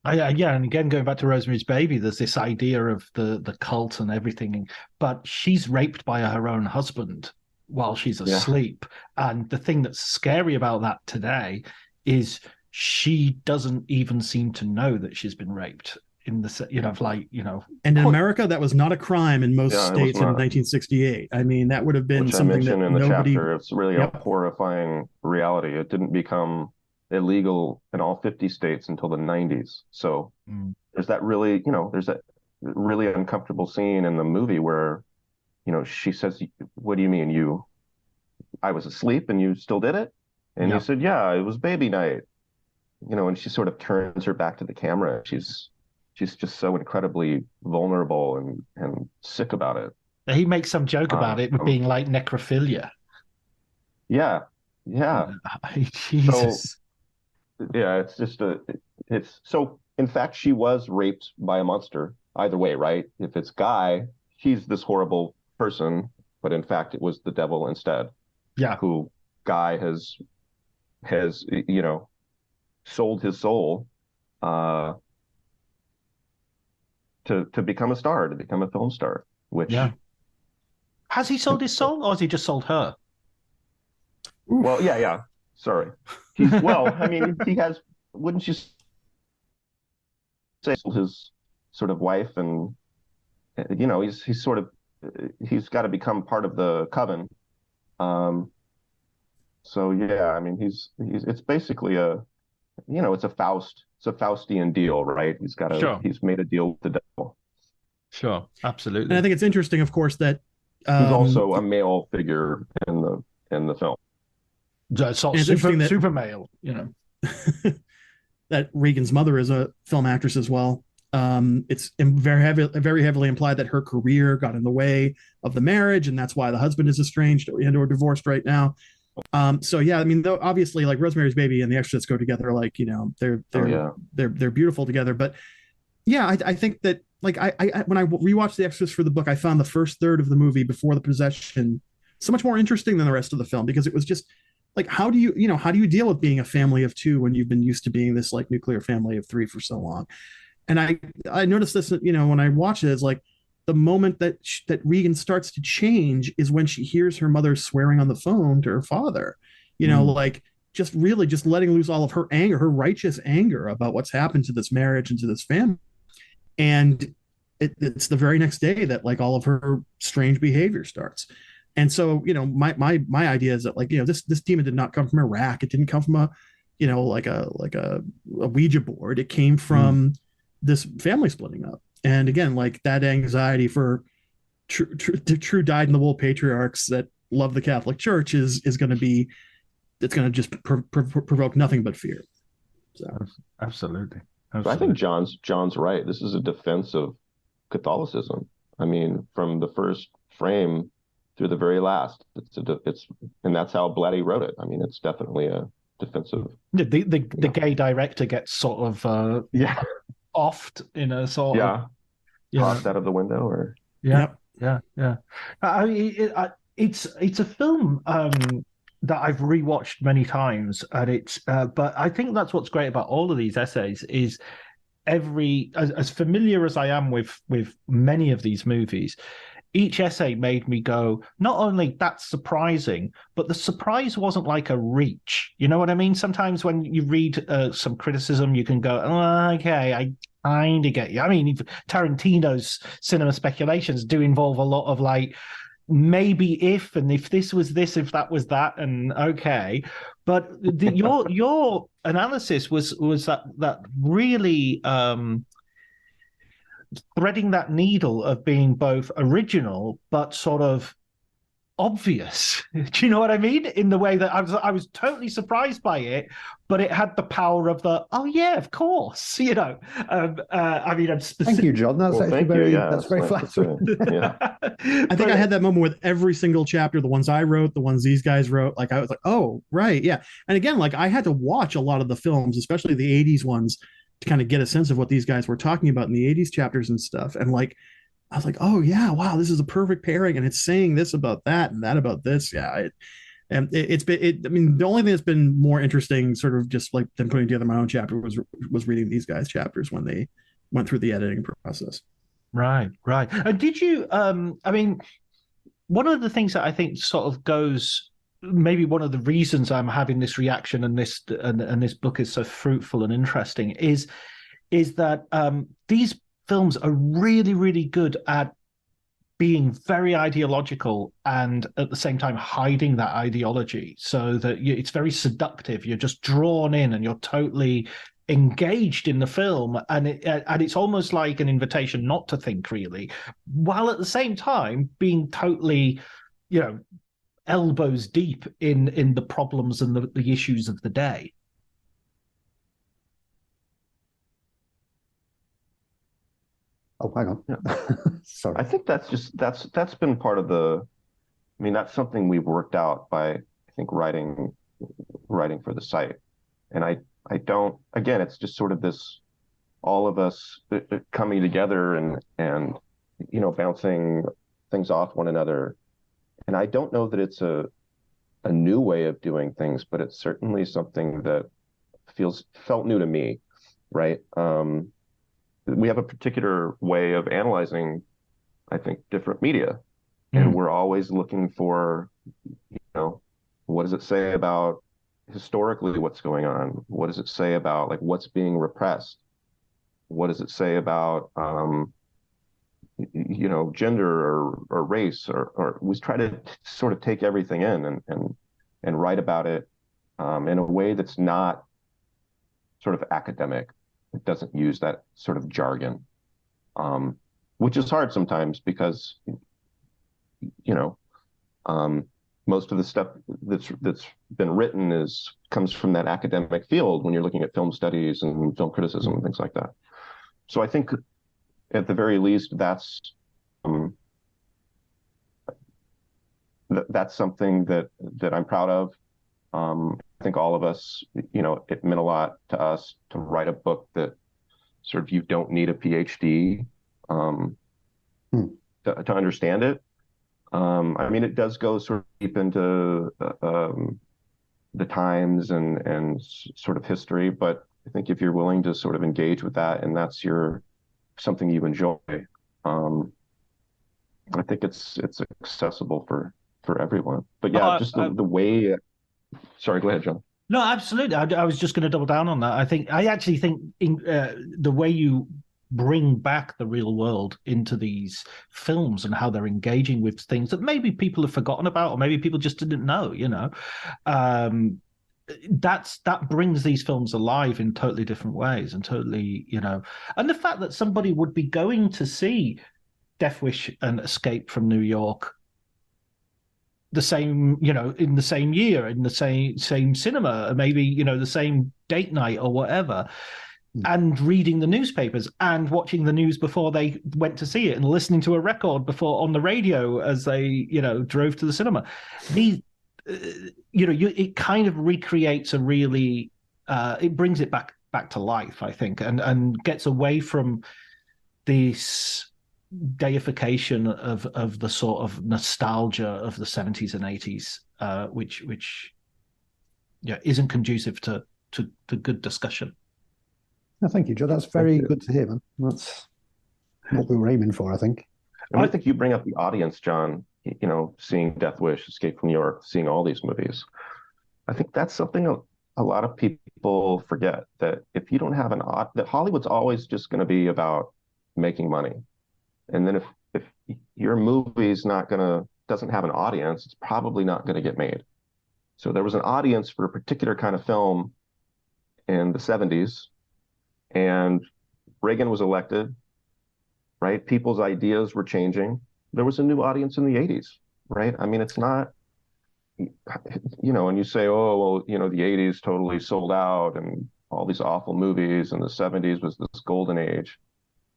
Yeah, and again, going back to Rosemary's Baby, there's this idea of the cult and everything, but she's raped by her own husband while she's asleep. Yeah. And the thing that's scary about that today is she doesn't even seem to know that she's been raped. And in America, that was not a crime in most states in 1968. I mean, that would have been something that in the chapter. It's really a horrifying reality. It didn't become illegal in all 50 states until the 90s. So there's that really uncomfortable scene in the movie where, she says, "What do you mean I was asleep and you still did it?" And you said, "Yeah, it was baby night." And she sort of turns her back to the camera. She's just so incredibly vulnerable and sick about it. He makes some joke about it being like necrophilia. Yeah. Jesus. So, it's just so in fact, she was raped by a monster either way, right? If it's Guy, he's this horrible person, but in fact, it was the devil instead. Yeah. Who Guy has sold his soul to become a star, to become a film star. Has he sold his soul, or has he just sold her? Well, yeah. Sorry. He has. Wouldn't you say his sort of wife, and he's got to become part of the coven. So yeah, he's it's basically it's a Faustian deal, right? He's made a deal with the devil. Sure, absolutely. And I think it's interesting, of course, that he's also a male figure in the film. Super male, that Reagan's mother is a film actress as well. It's very heavily implied that her career got in the way of the marriage, and that's why the husband is estranged or divorced right now. So yeah, though obviously, like Rosemary's Baby and The Exorcist go together, they're beautiful together. But yeah, I think that when I rewatched The Exorcist for the book, I found the first third of the movie before the possession so much more interesting than the rest of the film, because it was just like, how do you deal with being a family of two when you've been used to being this like nuclear family of three for so long? And I noticed this, when I watch it, it's like the moment that Regan starts to change is when she hears her mother swearing on the phone to her father, like just really just letting loose all of her anger, her righteous anger about what's happened to this marriage and to this family. And it's the very next day that like all of her strange behavior starts. And so, my idea is that like, this demon did not come from Iraq. It didn't come from a Ouija board. It came from this family splitting up. And again, like that anxiety for true dyed in the wool patriarchs that love the Catholic Church is going to be, it's going to just provoke nothing but fear. So absolutely. I think John's right. This is a defense of Catholicism. I mean, from the first frame through the very last, and that's how Blatty wrote it. I mean, it's definitely a defensive. The gay director gets sort of offed in a sort of tossed out of the window, or yeah. It's a film that I've rewatched many times, and but I think that's what's great about all of these essays is as familiar as I am with many of these movies, each essay made me go, not only that's surprising, but the surprise wasn't like a reach. You know what I mean? Sometimes when you read some criticism, you can go, oh, okay, I kind of get you. I mean, Tarantino's cinema speculations do involve a lot of like, maybe if, and if this was this, if that was that, and okay. But your analysis was that really threading that needle of being both original but sort of obvious. Do you know what I mean? In the way that I was totally surprised by it, but it had the power of the oh yeah, of course. I mean, I'm specific. Thank you, John. That's actually that's very flattering. Yeah. I think I had that moment with every single chapter, the ones I wrote, the ones these guys wrote. Like I was like, oh right, yeah. And again, like I had to watch a lot of the films, especially the '80s ones, to kind of get a sense of what these guys were talking about in the '80s chapters and stuff. And like, I was like, oh yeah, wow, this is a perfect pairing, and it's saying this about that and that about this. Yeah, it's been. I mean, the only thing that's been more interesting, sort of just like than putting together my own chapter, was reading these guys' chapters when they went through the editing process. Right. And did you? I mean, one of the things that I think sort of goes. Maybe one of the reasons I'm having this reaction and this book is so fruitful and interesting is that these films are really, really good at being very ideological and at the same time hiding that ideology so that it's very seductive. You're just drawn in and you're totally engaged in the film, and it's almost like an invitation not to think really, while at the same time being totally, elbows deep in the problems and the issues of the day. Oh, hang on. Yeah. Sorry. I think that's been part of that's something we've worked out by, I think, writing for the site. And I don't, again, it's just sort of this, all of us coming together and bouncing things off one another. And I don't know that it's a new way of doing things, but it's certainly something that felt new to me, right? We have a particular way of analyzing, I think, different media. And we're always looking for, what does it say about historically what's going on? What does it say about like what's being repressed? What does it say about, gender or race, or we try to sort of take everything in and write about it in a way that's not sort of academic. It doesn't use that sort of jargon, which is hard sometimes because, most of the stuff that's been written comes from that academic field when you're looking at film studies and film criticism and things like that. So I think at the very least, that's something that I'm proud of. I think all of us, it meant a lot to us to write a book that sort of you don't need a PhD to understand it. I mean, it does go sort of deep into the times and sort of history, but I think if you're willing to sort of engage with that and that's something you enjoy, I think it's accessible for everyone. But yeah, just the way. Sorry, go ahead, John. No, absolutely. I was just going to double down on that. I actually think the way you bring back the real world into these films and how they're engaging with things that maybe people have forgotten about, or maybe people just didn't know, that brings these films alive in totally different ways, and totally, and the fact that somebody would be going to see Death Wish and Escape from New York the same, in the same year, in the same cinema, maybe, the same date night or whatever, and reading the newspapers and watching the news before they went to see it, and listening to a record before on the radio as they, drove to the cinema. It kind of recreates a really, it brings it back to life, I think, and gets away from this deification of the sort of nostalgia of the 70s and 80s, which isn't conducive to good discussion. No, thank you, Joe. That's very good to hear, man. That's what we were aiming for, I think. And I think you bring up the audience, John, seeing Death Wish, Escape from New York, seeing all these movies. I think that's something a lot of people forget, that if you don't have that Hollywood's always just going to be about making money. And then if your movie's doesn't have an audience, it's probably not going to get made. So there was an audience for a particular kind of film in the 70s, and Reagan was elected, right? People's ideas were changing. There was a new audience in the 80s, right? I mean, it's not, and you say, oh, well, the 80s totally sold out and all these awful movies, and the 70s was this golden age.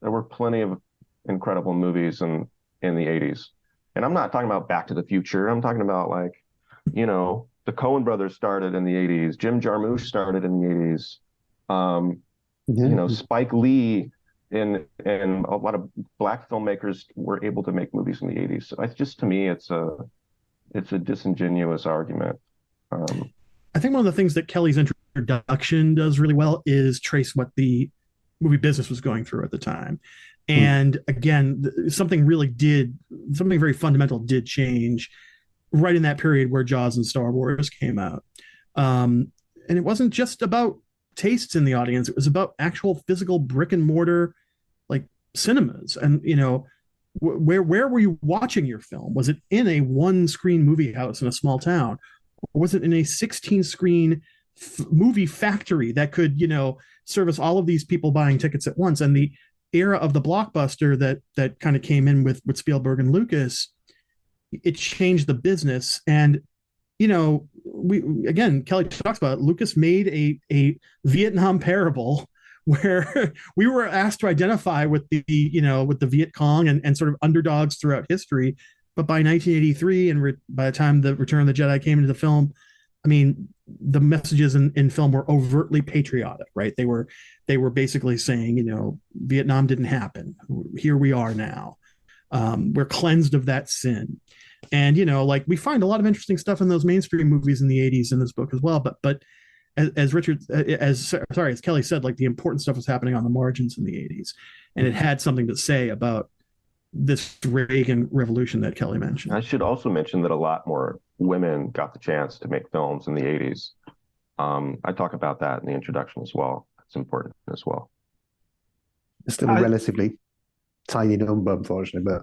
There were plenty of incredible movies in the 80s. And I'm not talking about Back to the Future. I'm talking about, like, the Coen brothers started in the 80s. Jim Jarmusch started in the 80s. Spike Lee and a lot of black filmmakers were able to make movies in the 80s. So to me, it's a disingenuous argument. I think one of the things that Kelly's introduction does really well is trace what the movie business was going through at the time. And again, something very fundamental did change right in that period where Jaws and Star Wars came out. And it wasn't just about tastes in the audience. It was about actual physical brick and mortar, like, cinemas. And, where were you watching your film? Was it in a one screen movie house in a small town? Or was it in a 16 screen movie factory that could, service all of these people buying tickets at once? And the era of the blockbuster that kind of came in with Spielberg and Lucas, it changed the business. And Kelly talks about it. Lucas made a Vietnam parable where we were asked to identify with the Viet Cong and sort of underdogs throughout history. But by 1983, and by the time the Return of the Jedi came into the film, I mean, the messages in film were overtly patriotic, right? They were basically saying, Vietnam didn't happen. Here we are now. We're cleansed of that sin. And, we find a lot of interesting stuff in those mainstream movies in the 80s in this book as well. But as Kelly said, like, the important stuff was happening on the margins in the 80s. And it had something to say about this Reagan revolution that Kelly mentioned. I should also mention that a lot more women got the chance to make films in the 80s. I talk about that in the introduction as well. It's important as well. It's still a relatively tiny number, unfortunately, but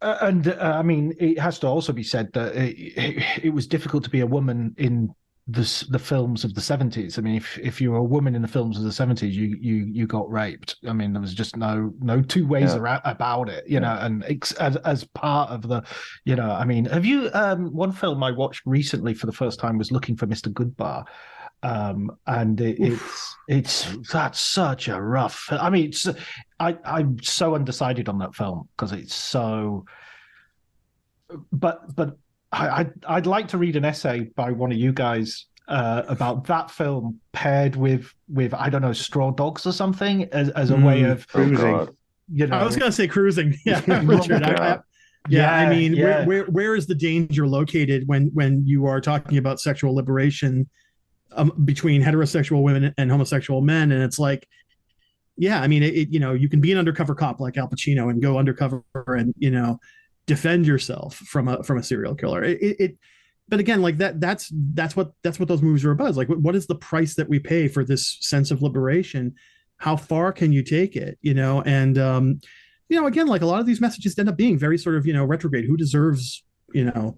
I mean, it has to also be said that it was difficult to be a woman in the films of the 70s. I mean, if you were a woman in the films of the 70s, you got raped. I mean, there was just no two ways about it, and as part of the, I mean, have you, one film I watched recently for the first time was Looking for Mr. Goodbar. And that's such a rough, I mean, I'm so undecided on that film because it's so, but I'd like to read an essay by one of you guys about that film paired with I don't know, Straw Dogs or something as a way of cruising. I was going to say cruising. Yeah, Richard. I mean, yeah. Where is the danger located when you are talking about sexual liberation between heterosexual women and homosexual men? And it's like, yeah, I mean, you can be an undercover cop like Al Pacino and go undercover and defend yourself from a serial killer. but again, like that's what those movies are about. Is like, what is the price that we pay for this sense of liberation? How far can you take it? And again, like a lot of these messages end up being very sort of retrograde. Who deserves to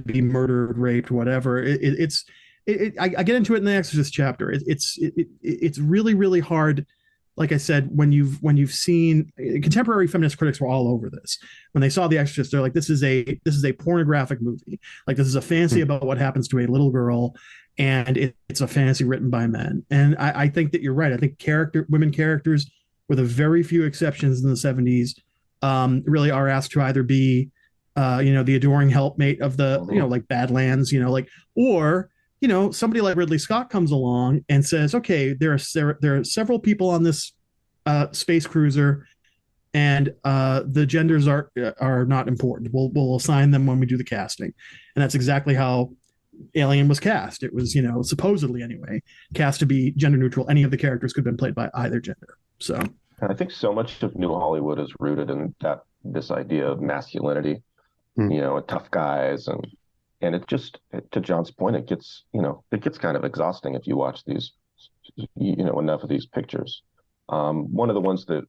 be murdered, raped, whatever? I get into it in the Exorcist chapter. It's really, really hard. Like I said, when you've seen, contemporary feminist critics were all over this. When they saw The Exorcist, they're like, this is a pornographic movie. Like, this is a fantasy about what happens to a little girl, and it's a fantasy written by men. And I think that you're right. I think women characters, with a very few exceptions in the 70s, really are asked to either be the adoring helpmate of the like Badlands, or somebody like Ridley Scott comes along and says, okay, there are several people on this space cruiser, and the genders are not important. We'll assign them when we do the casting. And that's exactly how Alien was cast. It was, supposedly anyway, cast to be gender neutral. Any of the characters could have been played by either gender. So I think so much of New Hollywood is rooted in this idea of masculinity, tough guys, and it just, to John's point, it gets kind of exhausting if you watch these, enough of these pictures. One of the ones that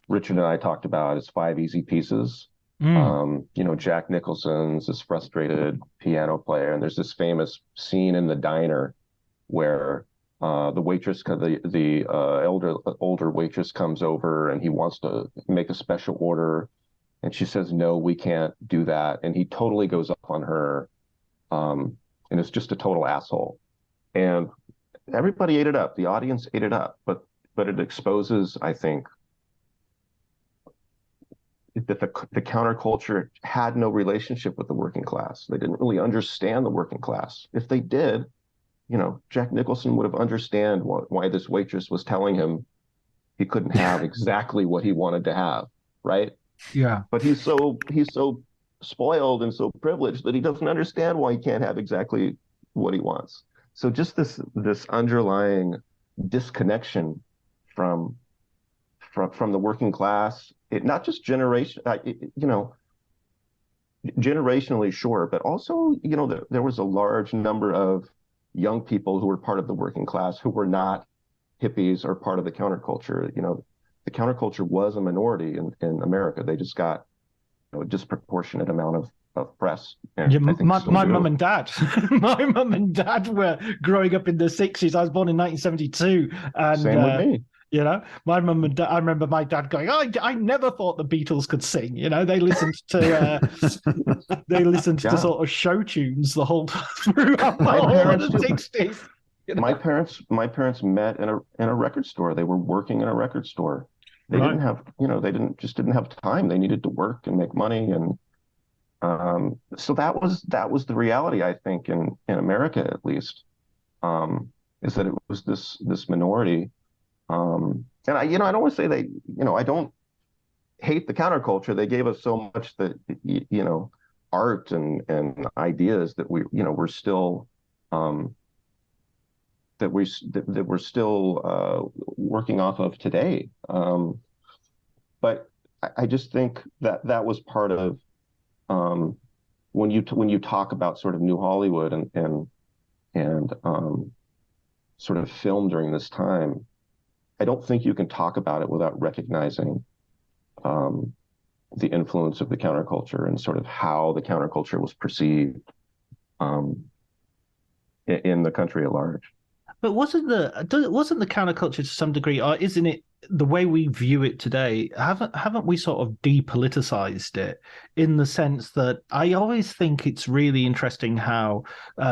Richard and I talked about is 5 Easy Pieces. Jack Nicholson's this frustrated piano player, and there's this famous scene in the diner where the waitress, the older waitress comes over, and he wants to make a special order, and she says, no, we can't do that, and he totally goes up on her. And it's just a total asshole. And everybody ate it up. The audience ate it up. But it exposes, I think, that the counterculture had no relationship with the working class. They didn't really understand the working class. If they did, Jack Nicholson would have understand why this waitress was telling him he couldn't have exactly what he wanted to have, right? Yeah. But he's so spoiled and so privileged that he doesn't understand why he can't have exactly what he wants. So just this underlying disconnection from the working class, it not just generationally, sure, but also there was a large number of young people who were part of the working class who were not hippies or part of the counterculture. The counterculture was a minority in America. They just got a disproportionate amount of press. Yeah, my mum and dad, my mum and dad were growing up in the 60s. I was born in 1972, and same with me. My mum and dad. I remember my dad going, I never thought the Beatles could sing. They listened to to sort of show tunes the whole throughout the whole of the 60s. My parents met in a record store. They were working in a record store. They didn't have, they didn't have time. They needed to work and make money, and so that was the reality, I think, in America at least, is that it was this minority, and I don't want to say I don't hate the counterculture. They gave us so much that art and ideas that we're still that we're still working off of today. But I just think that was part of when you talk about sort of New Hollywood and sort of film during this time, I don't think you can talk about it without recognizing the influence of the counterculture and sort of how the counterculture was perceived in the country at large. But wasn't the counterculture to some degree, or isn't it the way we view it today? Haven't we sort of depoliticized it, in the sense that I always think it's really interesting how,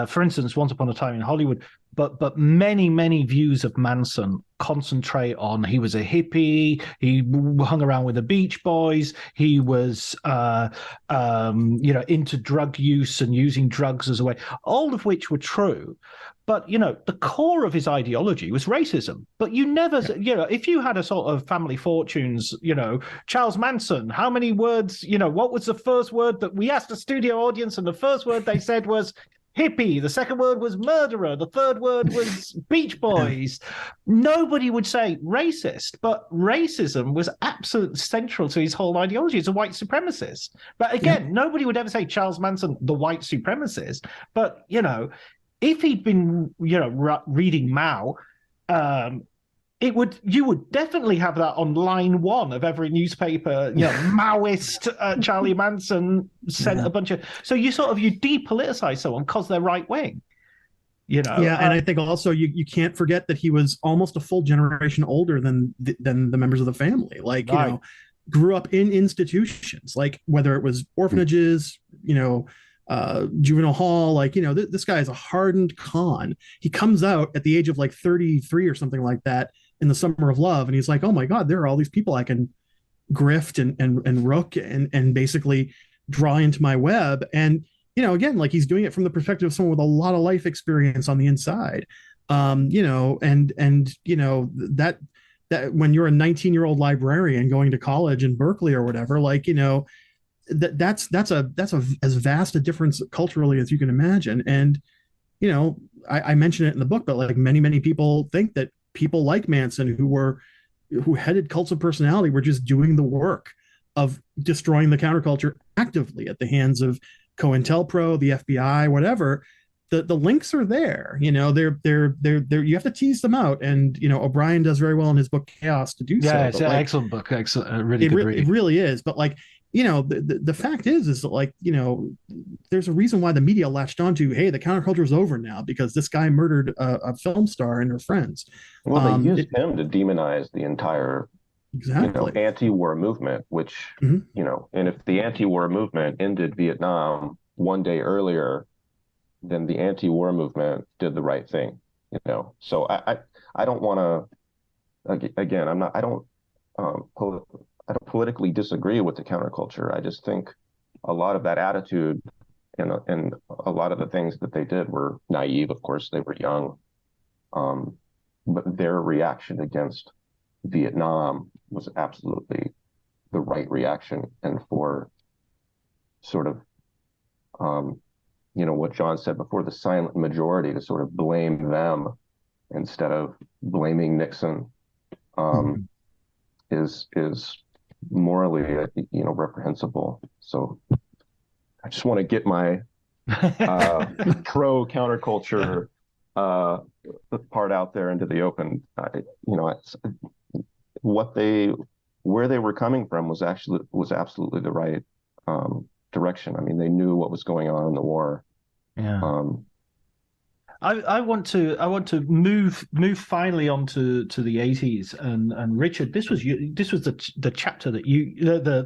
for instance, Once Upon a Time in Hollywood, but many views of Manson concentrate on he was a hippie, he hung around with the Beach Boys, he was into drug use and using drugs as a way, all of which were true. But, the core of his ideology was racism. But you never, if you had a sort of Family Fortunes, Charles Manson, how many words, what was the first word that we asked the studio audience, and the first word they said was hippie. The second word was murderer. The third word was Beach Boys. Nobody would say racist, but racism was absolutely central to his whole ideology as a white supremacist. But again, nobody would ever say Charles Manson, the white supremacist. But, you know, if he'd been, you know, reading Mao, you would definitely have that on line 1 of every newspaper. You know, Maoist Charlie Manson sent a bunch of. So you depoliticize someone because they're right wing. You know, and I think also you can't forget that he was almost a full generation older than the members of the family. Like, you know, grew up in institutions, like whether it was orphanages, you know, juvenile hall, like, you know, this guy is a hardened con. He comes out at the age of like 33 or something like that in The Summer of Love, and he's like, oh my God, there are all these people I can grift and rook and basically draw into my web. And, you know, again, like, he's doing it from the perspective of someone with a lot of life experience on the inside. You know, and you know, that when you're a 19-year-old librarian going to college in Berkeley or whatever, like, you know, that's as vast a difference culturally as you can imagine. And, you know, I mentioned it in the book, but like many people think that people like Manson who headed cults of personality were just doing the work of destroying the counterculture actively at the hands of COINTELPRO, the FBI, whatever. The links are there, you know, they're you have to tease them out. And, you know, O'Brien does very well in his book Chaos to do so. Yeah, it's an excellent book. Excellent, really good read. It really is. But like, you know, the fact is that, like, you know, there's a reason why the media latched onto, hey, the counterculture is over now because this guy murdered a film star and her friends. Well, they used him to demonize the entire you know, anti-war movement, which, you know, and if the anti-war movement ended Vietnam one day earlier, then the anti-war movement did the right thing, you know. So I don't want to, again, I don't politically disagree with the counterculture. I just think a lot of that attitude and a lot of the things that they did were naive. Of course, they were young, but their reaction against Vietnam was absolutely the right reaction. And for sort of, you know, what John said before, the silent majority to sort of blame them instead of blaming Nixon is morally, you know, reprehensible. So I just want to get my pro counterculture part out there into the open. You know, where they were coming from was absolutely the right direction. I mean, they knew what was going on in the war. Yeah. I want to move finally on to the 80s, and Richard, this was the chapter that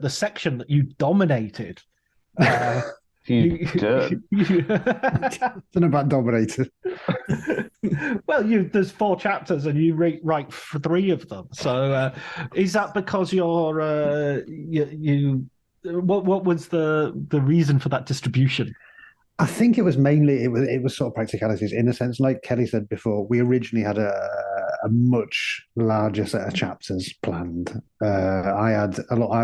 the section that you dominated. You did. Don't know about dominated. Well, there's 4 chapters and you write 3 of them. So is that because you're what was the reason for that distribution? I think it was mainly it was sort of practicalities, in a sense. Like Kelly said before, we originally had a much larger set of chapters planned. I had a lot. I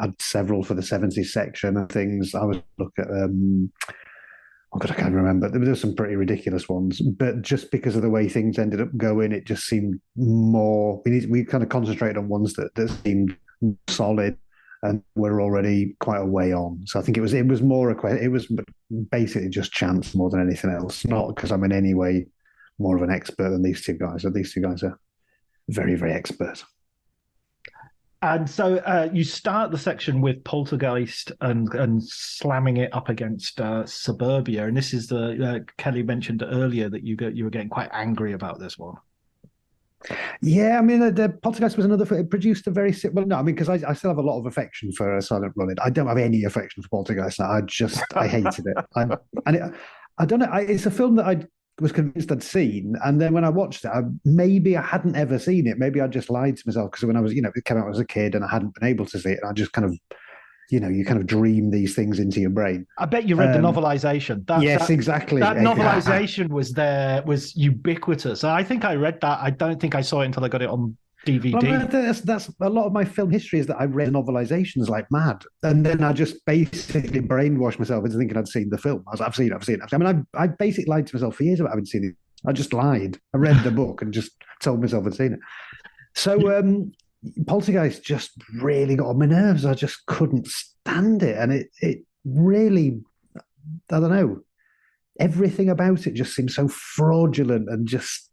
had several for the 70s section and things. I was look at oh God, I can't remember. There were some pretty ridiculous ones, but just because of the way things ended up going, it just seemed more. We kind of concentrated on ones that seemed solid. And we're already quite a way on. So I think it was more it was basically just chance more than anything else. Not because I'm in any way more of an expert than these two guys. These two guys are very, very expert. And so you start the section with Poltergeist and slamming it up against Suburbia. And this is the Kelly mentioned earlier that you were getting quite angry about this one. Yeah, I mean, the Poltergeist was another. It produced a very well. No, I mean, because I still have a lot of affection for Silent Running. I don't have any affection for Poltergeist now. I hated it. I don't know. It's a film that I was convinced I'd seen, and then when I watched it, maybe I hadn't ever seen it. Maybe I just lied to myself because when I was, you know, it came out as a kid and I hadn't been able to see it. And I just kind of, you know, you kind of dream these things into your brain. I bet you read the novelization. Exactly. That novelization was ubiquitous. I think I read that. I don't think I saw it until I got it on DVD. Well, that's a lot of my film history is that I read novelizations like mad, and then I just basically brainwashed myself into thinking I'd seen the film. I've seen it. I mean, I basically lied to myself for years about having seen it. I just lied. I read the book and just told myself I'd seen it. So Poltergeist just really got on my nerves. I just couldn't stand it, and it really, I don't know, everything about it just seemed so fraudulent and just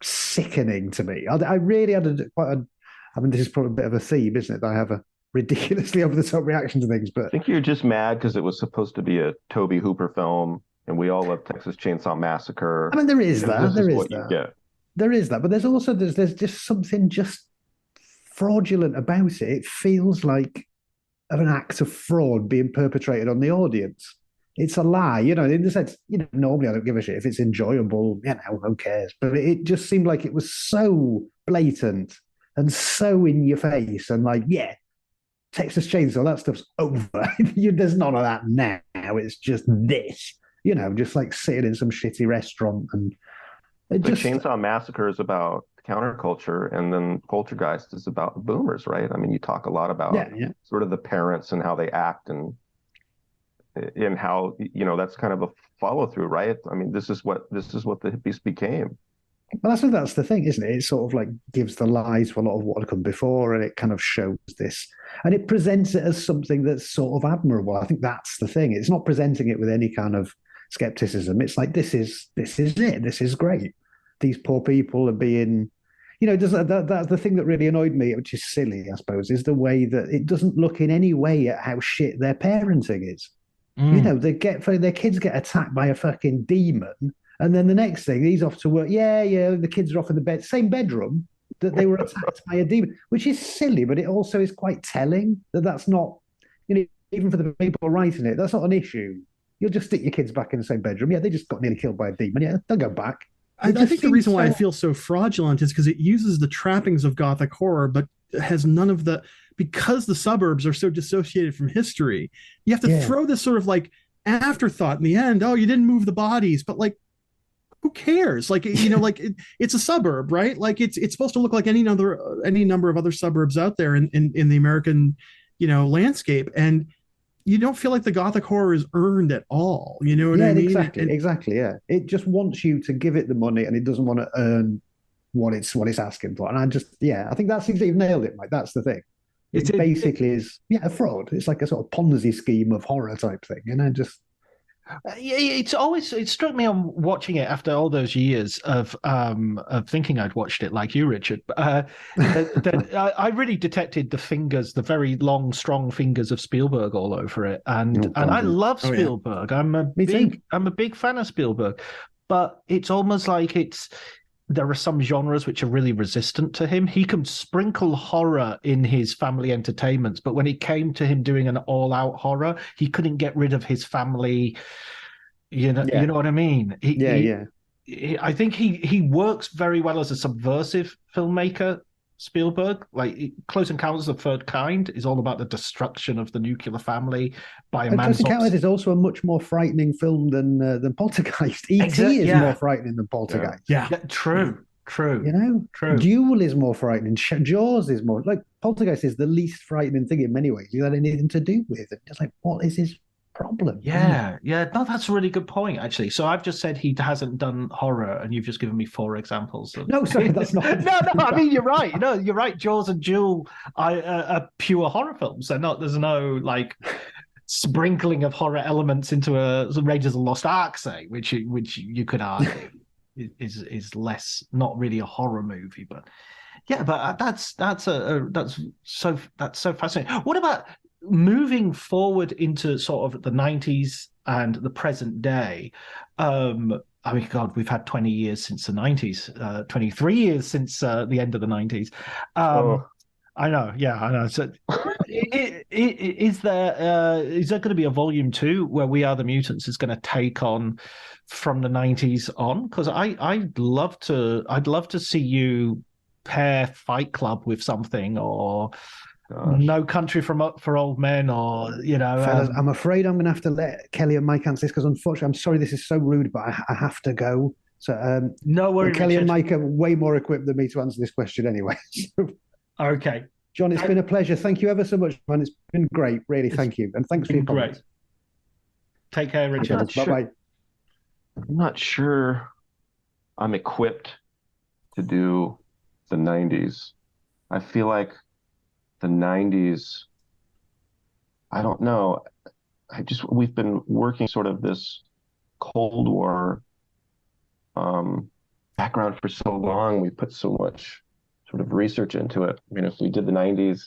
sickening to me. I really had I mean, this is probably a bit of a theme, isn't it? That I have a ridiculously over the top reaction to things, but I think you're just mad because it was supposed to be a Tobe Hooper film, and we all love Texas Chainsaw Massacre. I mean, there is that. There is that, but there's also there's just something just fraudulent about it. It feels like an act of fraud being perpetrated on the audience. It's a lie, in the sense, normally I don't give a shit if it's enjoyable, who cares? But it just seemed like it was so blatant and so in your face and like, yeah, Texas Chainsaw, that stuff's over. There's none of that now. It's just this, just like sitting in some shitty restaurant. And Chainsaw Massacre is about counterculture, and then Poltergeist is about boomers, right? I mean, you talk a lot about sort of the parents and how they act and how that's kind of a follow through, right? I mean, this is what the hippies became. Well, that's the thing, isn't it? It sort of like gives the lie to a lot of what had come before, and it kind of shows this, and it presents it as something that's sort of admirable. I think that's the thing. It's not presenting it with any kind of skepticism. It's like this is it. This is great. These poor people are being, that's the thing that really annoyed me, which is silly, I suppose, is the way that it doesn't look in any way at how shit their parenting is. Their kids get attacked by a fucking demon, and then the next thing he's off to work. Yeah, the kids are off in the same bedroom that they were attacked by a demon, which is silly, but it also is quite telling that that's not, even for the people writing it, that's not an issue. You'll just stick your kids back in the same bedroom. Yeah, they just got nearly killed by a demon. Yeah, they'll go back. I think the reason why I feel so fraudulent is because it uses the trappings of Gothic horror, but has none of because the suburbs are so dissociated from history, you have to throw this sort of like afterthought in the end. Oh, you didn't move the bodies, but like, who cares? Like, like it's a suburb, right? Like it's supposed to look like any number of other suburbs out there in the American, landscape. And you don't feel like the Gothic horror is earned at all. You know what I mean? Exactly. Yeah. It just wants you to give it the money, and it doesn't want to earn what it's asking for. And I think that's exactly, you've nailed it, Mike. That's the thing. It basically is a fraud. It's like a sort of Ponzi scheme of horror type thing, it struck me on watching it after all those years of thinking I'd watched it like you, Richard. That I really detected the very long, strong fingers of Spielberg all over it, and I love Spielberg. I'm a big fan of Spielberg, but it's almost like there are some genres which are really resistant to him. He can sprinkle horror in his family entertainments, but when it came to him doing an all-out horror, he couldn't get rid of his family. You know what I mean? I think he works very well as a subversive filmmaker. Spielberg, like Close Encounters of the Third Kind, is all about the destruction of the nuclear family by a man. Close Encounters is also a much more frightening film than Poltergeist. E.T. is more frightening than Poltergeist. Yeah, true. True. Duel is more frightening. Jaws is more like Poltergeist is the least frightening thing in many ways. He had anything to do with it. Just like, what is his problem? Yeah. No, that's a really good point, actually. So I've just said he hasn't done horror, and you've just given me 4 examples. No, sorry, that's not. no. I mean, you're right. You're right. Jaws and Duel are pure horror films. There's no like sprinkling of horror elements into a Raiders of the Lost Ark, say, which you could argue is less, not really a horror movie, but yeah. But that's so fascinating. What about moving forward into sort of the 90s and the present day? I mean, God, we've had 20 years since the 90s, 23 years since the end of the 90s. I know. So, is there going to be a volume 2 where We Are the Mutants is going to take on from the 90s on? Because I'd love to see you pair Fight Club with something, or No Country for Old Men, or Fellas, I'm afraid I'm going to have to let Kelly and Mike answer this, because unfortunately, I'm sorry this is so rude, but I have to go. So no worries, Kelly Richard. and Mike are way more equipped than me to answer this question anyway. Okay. John, it's been a pleasure. Thank you ever so much, man. It's been great, really. Thank you. And thanks for your comments. Great. Take care, Richard. Bye-bye. I'm not sure I'm equipped to do the 90s. I feel like the 90s, I don't know. We've been working sort of this Cold War background for so long. We put so much sort of research into it. I mean, if we did the 90s,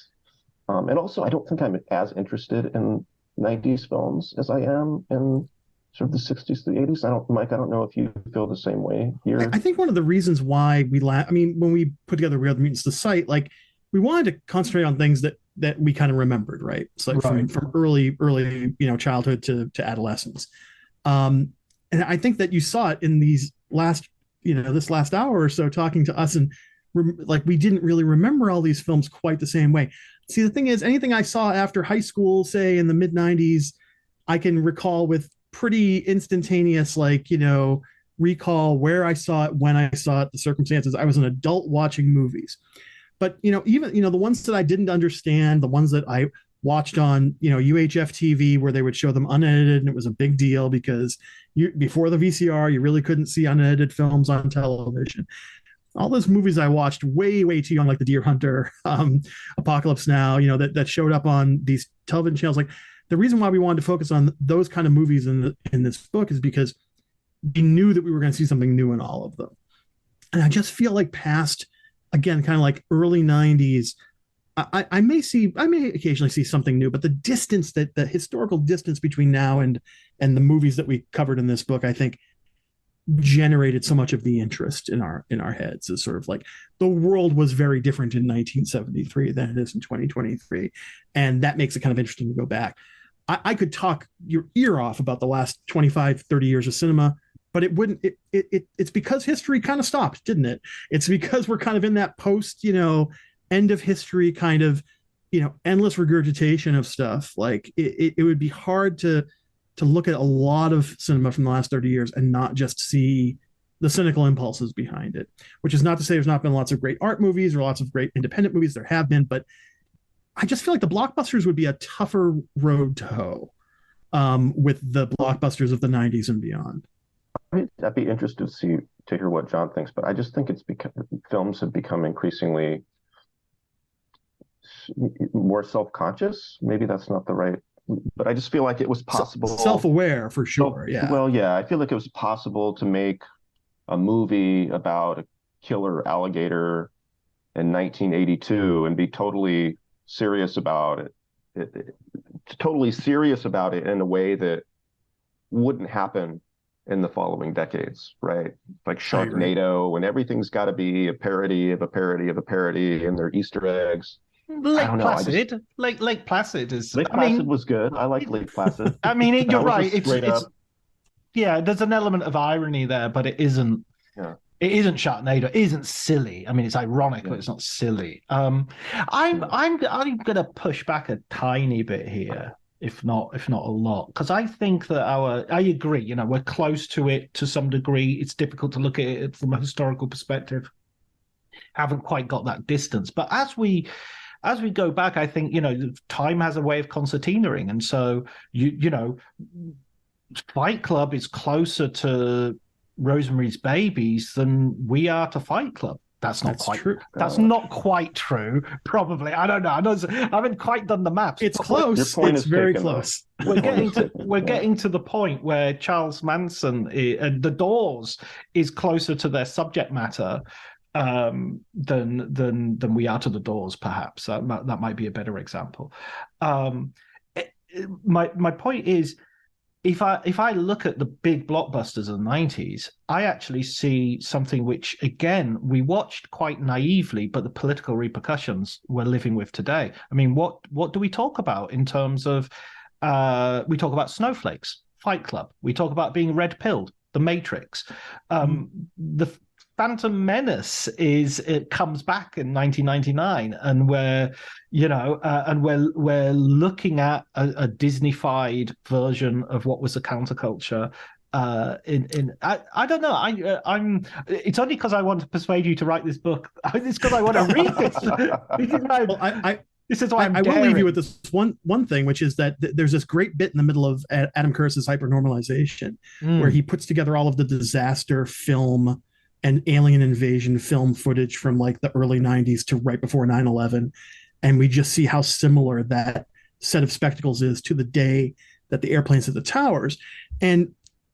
and also I don't think I'm as interested in 90s films as I am in sort of the 60s to the 80s. Mike, I don't know if you feel the same way here. I think one of the reasons why when we put together We Are the Mutants, the site, like we wanted to concentrate on things that we kind of remembered, right? So like from early, childhood to adolescence. And I think that you saw it in these this last hour or so talking to us, and like we didn't really remember all these films quite the same way. See, the thing is, anything I saw after high school, say in the mid 90s, I can recall with pretty instantaneous, recall where I saw it, when I saw it, the circumstances. I was an adult watching movies. But, even, the ones that I didn't understand, the ones that I watched on, UHF TV where they would show them unedited, and it was a big deal because before the VCR, you really couldn't see unedited films on television. All those movies I watched way, way too young, like The Deer Hunter, Apocalypse Now, that showed up on these television channels. Like, the reason why we wanted to focus on those kind of movies in this book is because we knew that we were going to see something new in all of them. And I just feel like past, again, kind of like early 90s, I may occasionally see something new, but the historical distance between now and the movies that we covered in this book, I think, generated so much of the interest in our heads. Is sort of like the world was very different in 1973 than it is in 2023, and that makes it kind of interesting to go back. I could talk your ear off about the last 25, 30 years of cinema, but it wouldn't. It's because history kind of stopped, didn't it? It's because we're kind of in that post, end of history kind of, endless regurgitation of stuff. Like it would be hard to look at a lot of cinema from the last 30 years and not just see the cynical impulses behind it, which is not to say there's not been lots of great art movies or lots of great independent movies. There have been, but I just feel like the blockbusters would be a tougher road to hoe with the blockbusters of the 90s and beyond. I'd be interested to hear what John thinks, but I just think it's because films have become increasingly more self-conscious. Maybe that's not the right, but I just feel like it was possible. Self-aware for sure. Yeah. Well, yeah, I feel like it was possible to make a movie about a killer alligator in 1982 and be totally serious about it, totally serious about it in a way that wouldn't happen in the following decades, right? Like Sharknado, and everything's got to be a parody of a parody of a parody, and they're Easter eggs. Lake Placid. Lake Placid is. Lake Placid was good. I like Lake Placid. I mean, you're right. It's yeah. There's an element of irony there, but it isn't. Yeah. It isn't Sharknado. It isn't silly. I mean, it's ironic, but it's not silly. I'm gonna push back a tiny bit here, if not a lot, because I think that I agree. We're close to it to some degree. It's difficult to look at it from a historical perspective. Haven't quite got that distance, but as we go back, I think time has a way of concertinaing, and so Fight Club is closer to Rosemary's Babies than we are to Fight Club. That's quite true. That's not quite true. Probably. I don't know. I haven't quite done the maths. It's close. It's very close. We're getting to the point where Charles Manson and The Doors is closer to their subject matter than we are to The Doors. Perhaps that might be a better example. My point is, if I look at the big blockbusters of the 90s, I actually see something which, again, we watched quite naively, but the political repercussions we're living with today. I mean, what do we talk about in terms of, we talk about snowflakes, Fight Club. We talk about being red-pilled, The Matrix. The Phantom Menace comes back in 1999, and we're looking at a Disney-fied version of what was the counterculture I don't know. I'm. It's only because I want to persuade you to write this book. It's because I want to read this. This is why I will leave you with this one thing, which is that there's this great bit in the middle of Adam Curtis's Hypernormalization, where he puts together all of the disaster film and alien invasion film footage from like the early 90s to right before 9/11, and we just see how similar that set of spectacles is to the day that the airplanes hit the towers. And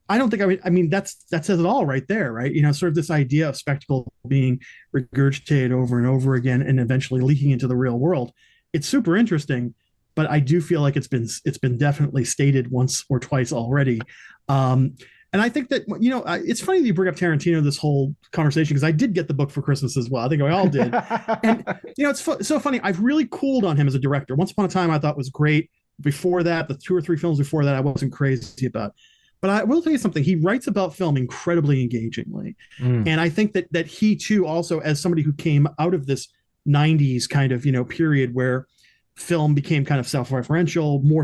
I don't think I mean that says it all right there, right? You know, sort of this idea of spectacle being regurgitated over and over again and eventually leaking into the real world. It's super interesting, but I do feel like it's been definitely stated once or twice already. And I think that, you know, it's funny that you bring up Tarantino this whole conversation, because I did get the book for Christmas as well. I think we all did. And, you know, it's so funny. I've really cooled on him as a director. Once Upon a Time I thought was great. Before that, the 2 or 3 films before that, I wasn't crazy about. But I will tell you something. He writes about film incredibly engagingly. And I think that he too, also as somebody who came out of this 90s kind of, you know, period where film became kind of self-referential, more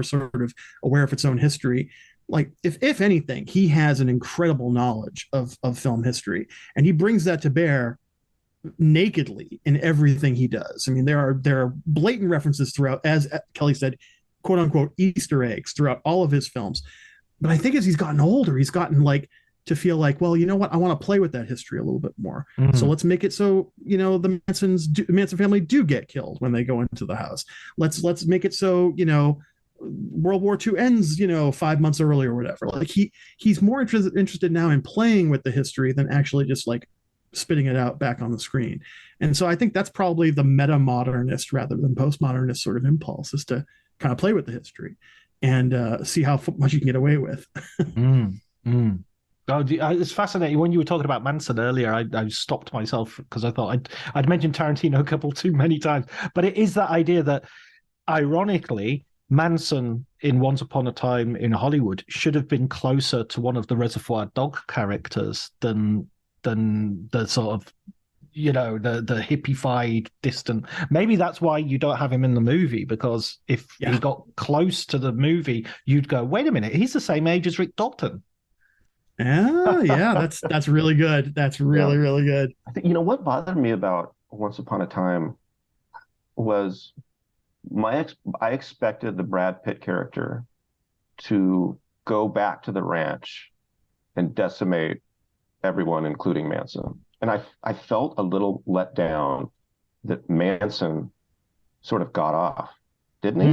sort of aware of its own history. Like if anything, he has an incredible knowledge of film history, and he brings that to bear nakedly in everything he does. I mean, there are blatant references throughout, as Kelly said, quote unquote Easter eggs throughout all of his films. But I think as he's gotten older, he's gotten like to feel like, well, you know what, I want to play with that history a little bit more. So let's make it so, you know, the Manson family do get killed when they go into the house. Let's make it so, you know, World War II ends, you know, 5 months early or whatever. Like he's more interested now in playing with the history than actually just like spitting it out back on the screen. And so I think that's probably the meta-modernist rather than postmodernist sort of impulse, is to kind of play with the history and see how much you can get away with. Oh, it's fascinating. When you were talking about Manson earlier, I stopped myself because I thought I'd mentioned Tarantino a couple too many times. But it is that idea that, ironically, Manson in Once Upon a Time in Hollywood should have been closer to one of the Reservoir Dog characters than the sort of, you know, the hippified, distant. Maybe that's why you don't have him in the movie, because if he got close to the movie, you'd go, wait a minute, he's the same age as Rick Dalton. Yeah, that's really good. That's really good. I think, you know, what bothered me about Once Upon a Time was I expected the Brad Pitt character to go back to the ranch and decimate everyone, including Manson. And I felt a little let down that Manson sort of got off, didn't he?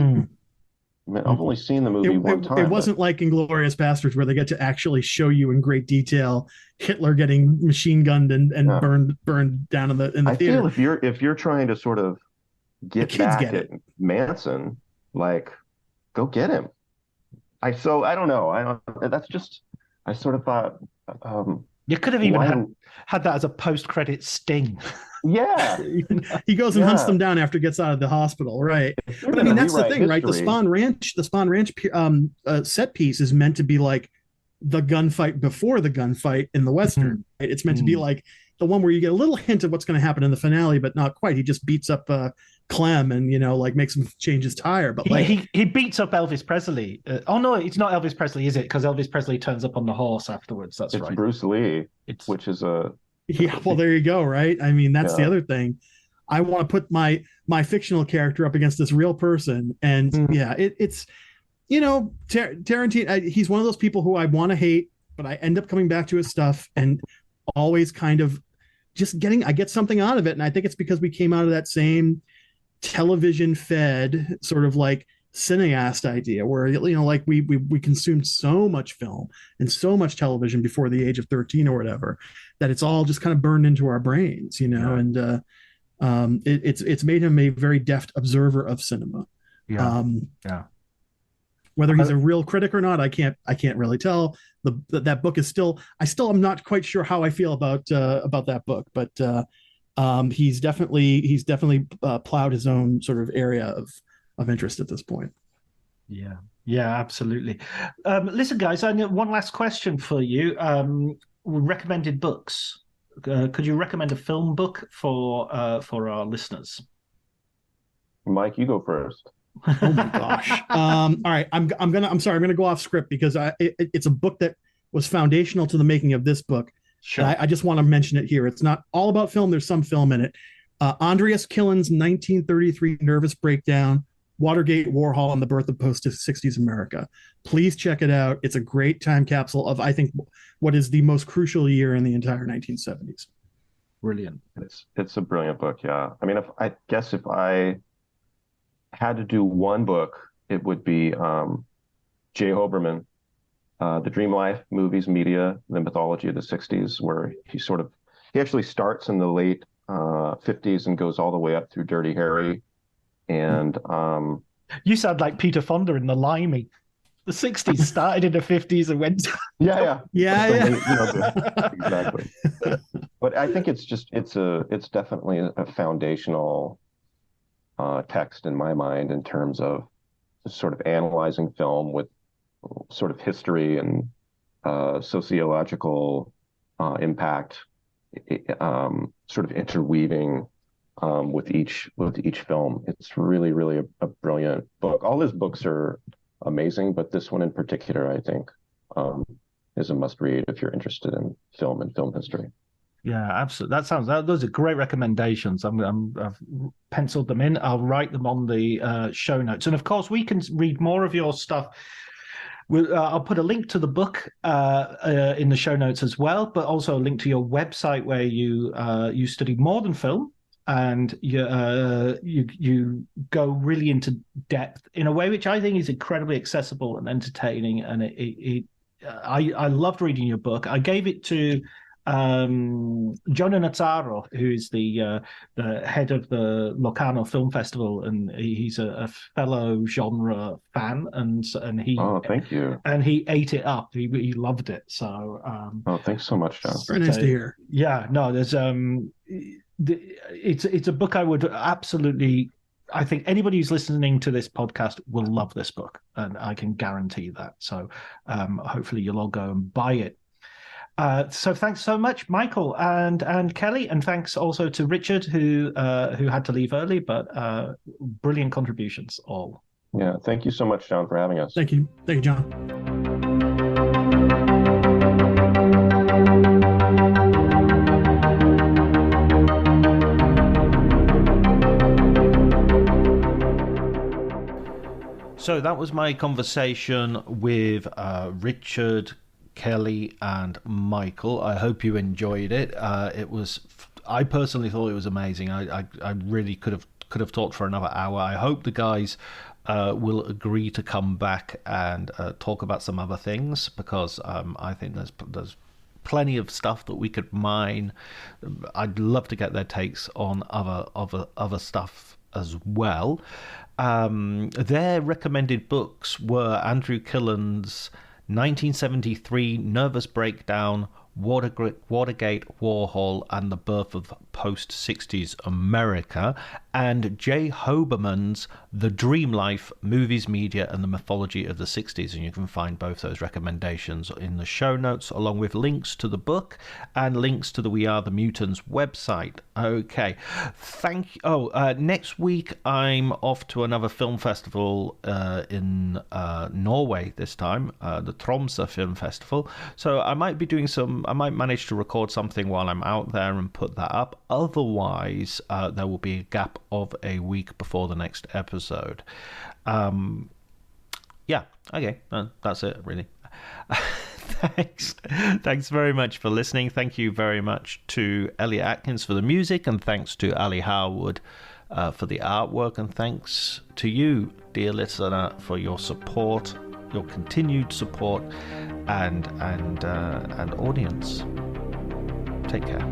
I mean, I've only seen the movie one time. It wasn't like Inglourious Bastards, where they get to actually show you in great detail Hitler getting machine gunned and burned down in the theater. I feel if you're trying to sort of get back at Manson, like, go get him. I don't know. I sort of thought you could have even had that as a post-credit sting. Yeah. He goes and hunts them down after he gets out of the hospital, right? But I mean, that's the thing, right? The Spawn Ranch set piece is meant to be like the gunfight before the gunfight in the Western. Right? It's meant to be like the one where you get a little hint of what's going to happen in the finale, but not quite. He just beats up Clem and, you know, like makes him change his tire. But like he beats up Elvis Presley. Oh no, it's not Elvis Presley, is it? Because Elvis Presley turns up on the horse afterwards. It's right. Bruce Lee, which is a well, there you go, right? I mean, that's the other thing. I want to put my fictional character up against this real person, and it's you know, Tarantino. He's one of those people who I want to hate, but I end up coming back to his stuff and always kind of just I get something out of it, and I think it's because we came out of that same television fed sort of like cineast idea where, you know, like we consumed so much film and so much television before the age of 13 or whatever, that it's all just kind of burned into our brains, you know. And it's made him a very deft observer of cinema. Whether he's a real critic or not, I can't really tell. That book is I still am not quite sure how I feel about that book, but he's definitely plowed his own sort of area of interest at this point. Yeah, absolutely. Listen, guys, I have one last question for you. Recommended books. Could you recommend a film book for our listeners? Mike, you go first. Oh my gosh. All right. I'm sorry. I'm gonna go off script because it's a book that was foundational to the making of this book. Sure. I just want to mention it here. It's not all about film. There's some film in it. Andreas Killen's 1933 Nervous Breakdown, Watergate, Warhol, and the Birth of Post-Sixties America. Please check it out. It's a great time capsule of, I think, what is the most crucial year in the entire 1970s. Brilliant. It's a brilliant book. Yeah. I mean, if I had to do one book, it would be J. Hoberman, The Dream Life, Movies, Media, the Mythology of the 60s, where he actually starts in the late 50s and goes all the way up through Dirty Harry. And you sound like Peter Fonda in The Limey. The 60s started in the 50s and went to... Yeah. Exactly. But I think it's definitely a foundational text in my mind in terms of sort of analyzing film with sort of history and sociological impact, sort of interweaving with each film. It's really, really a brilliant book. All his books are amazing, but this one in particular, I think, is a must read if you're interested in film and film history. Yeah, absolutely. Those are great recommendations. I've penciled them in. I'll write them on the show notes. And of course, we can read more of your stuff. I'll put a link to the book in the show notes as well, but also a link to your website where you study more than film, and you go really into depth in a way which I think is incredibly accessible and entertaining. And I loved reading your book. I gave it to Jonah Nazzaro, who is the head of the Locarno Film Festival, and he's a fellow genre fan, and he thank you. And he ate it up. He loved it. So thanks so much, John. Very nice to hear. Yeah, no, there's it's a book I would absolutely. I think anybody who's listening to this podcast will love this book, and I can guarantee that. So hopefully you'll all go and buy it. So thanks so much, Michael and Kelly, and thanks also to Richard who had to leave early, but brilliant contributions all. Yeah, thank you so much, John, for having us. Thank you, John. So that was my conversation with Richard, Kelly, and Michael. I hope you enjoyed it. I personally thought it was amazing. I really could have talked for another hour. I hope the guys will agree to come back and talk about some other things, because I think there's plenty of stuff that we could mine. I'd love to get their takes on other stuff as well. Their recommended books were Andrew Killen's 1973 Nervous Breakdown, Watergate, Warhol, and the Birth of Post-Sixties America, and J. Hoberman's The Dream Life, Movies, Media, and the Mythology of the 60s. And you can find both those recommendations in the show notes, along with links to the book and links to the We Are the Mutants website. Okay, thank you. Next week I'm off to another film festival in Norway this time, the Tromsø Film Festival. So I might manage to record something while I'm out there and put that up. Otherwise, there will be a gap of a week before the next episode. Yeah, okay, that's it, really. Thanks very much for listening. Thank you very much to Elliot Atkins for the music, and thanks to Ali Harwood for the artwork, and thanks to you, dear listener, for your support, your continued support, and audience. Take care.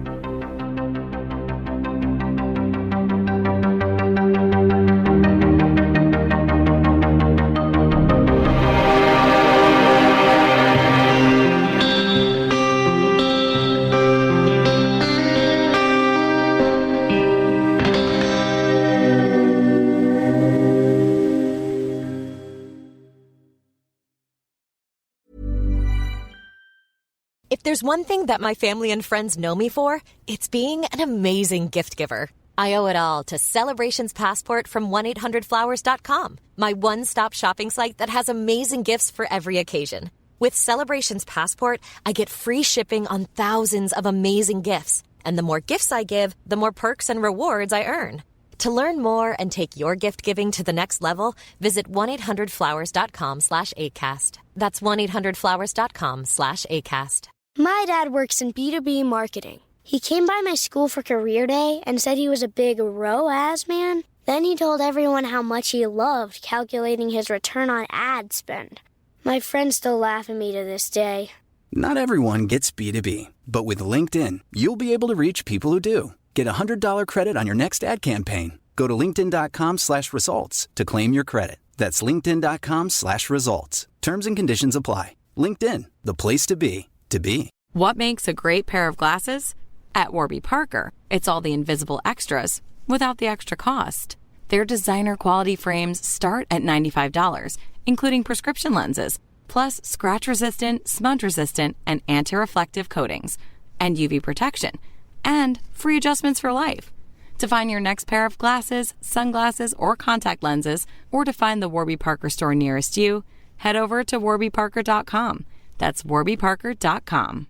If there's one thing that my family and friends know me for, it's being an amazing gift giver. I owe it all to Celebrations Passport from 1-800-Flowers.com, my one-stop shopping site that has amazing gifts for every occasion. With Celebrations Passport, I get free shipping on thousands of amazing gifts. And the more gifts I give, the more perks and rewards I earn. To learn more and take your gift giving to the next level, visit 1-800-Flowers.com/ACAST. That's 1-800-Flowers.com/ACAST. My dad works in B2B marketing. He came by my school for career day and said he was a big ROAS man. Then he told everyone how much he loved calculating his return on ad spend. My friends still laugh at me to this day. Not everyone gets B2B, but with LinkedIn, you'll be able to reach people who do. Get a $100 credit on your next ad campaign. Go to linkedin.com/results to claim your credit. That's linkedin.com/results. Terms and conditions apply. LinkedIn, the place to be, to be. What makes a great pair of glasses? At Warby Parker, it's all the invisible extras without the extra cost. Their designer quality frames start at $95, including prescription lenses, plus scratch-resistant, smudge-resistant, and anti-reflective coatings, and UV protection, and free adjustments for life. To find your next pair of glasses, sunglasses, or contact lenses, or to find the Warby Parker store nearest you, head over to warbyparker.com. That's warbyparker.com.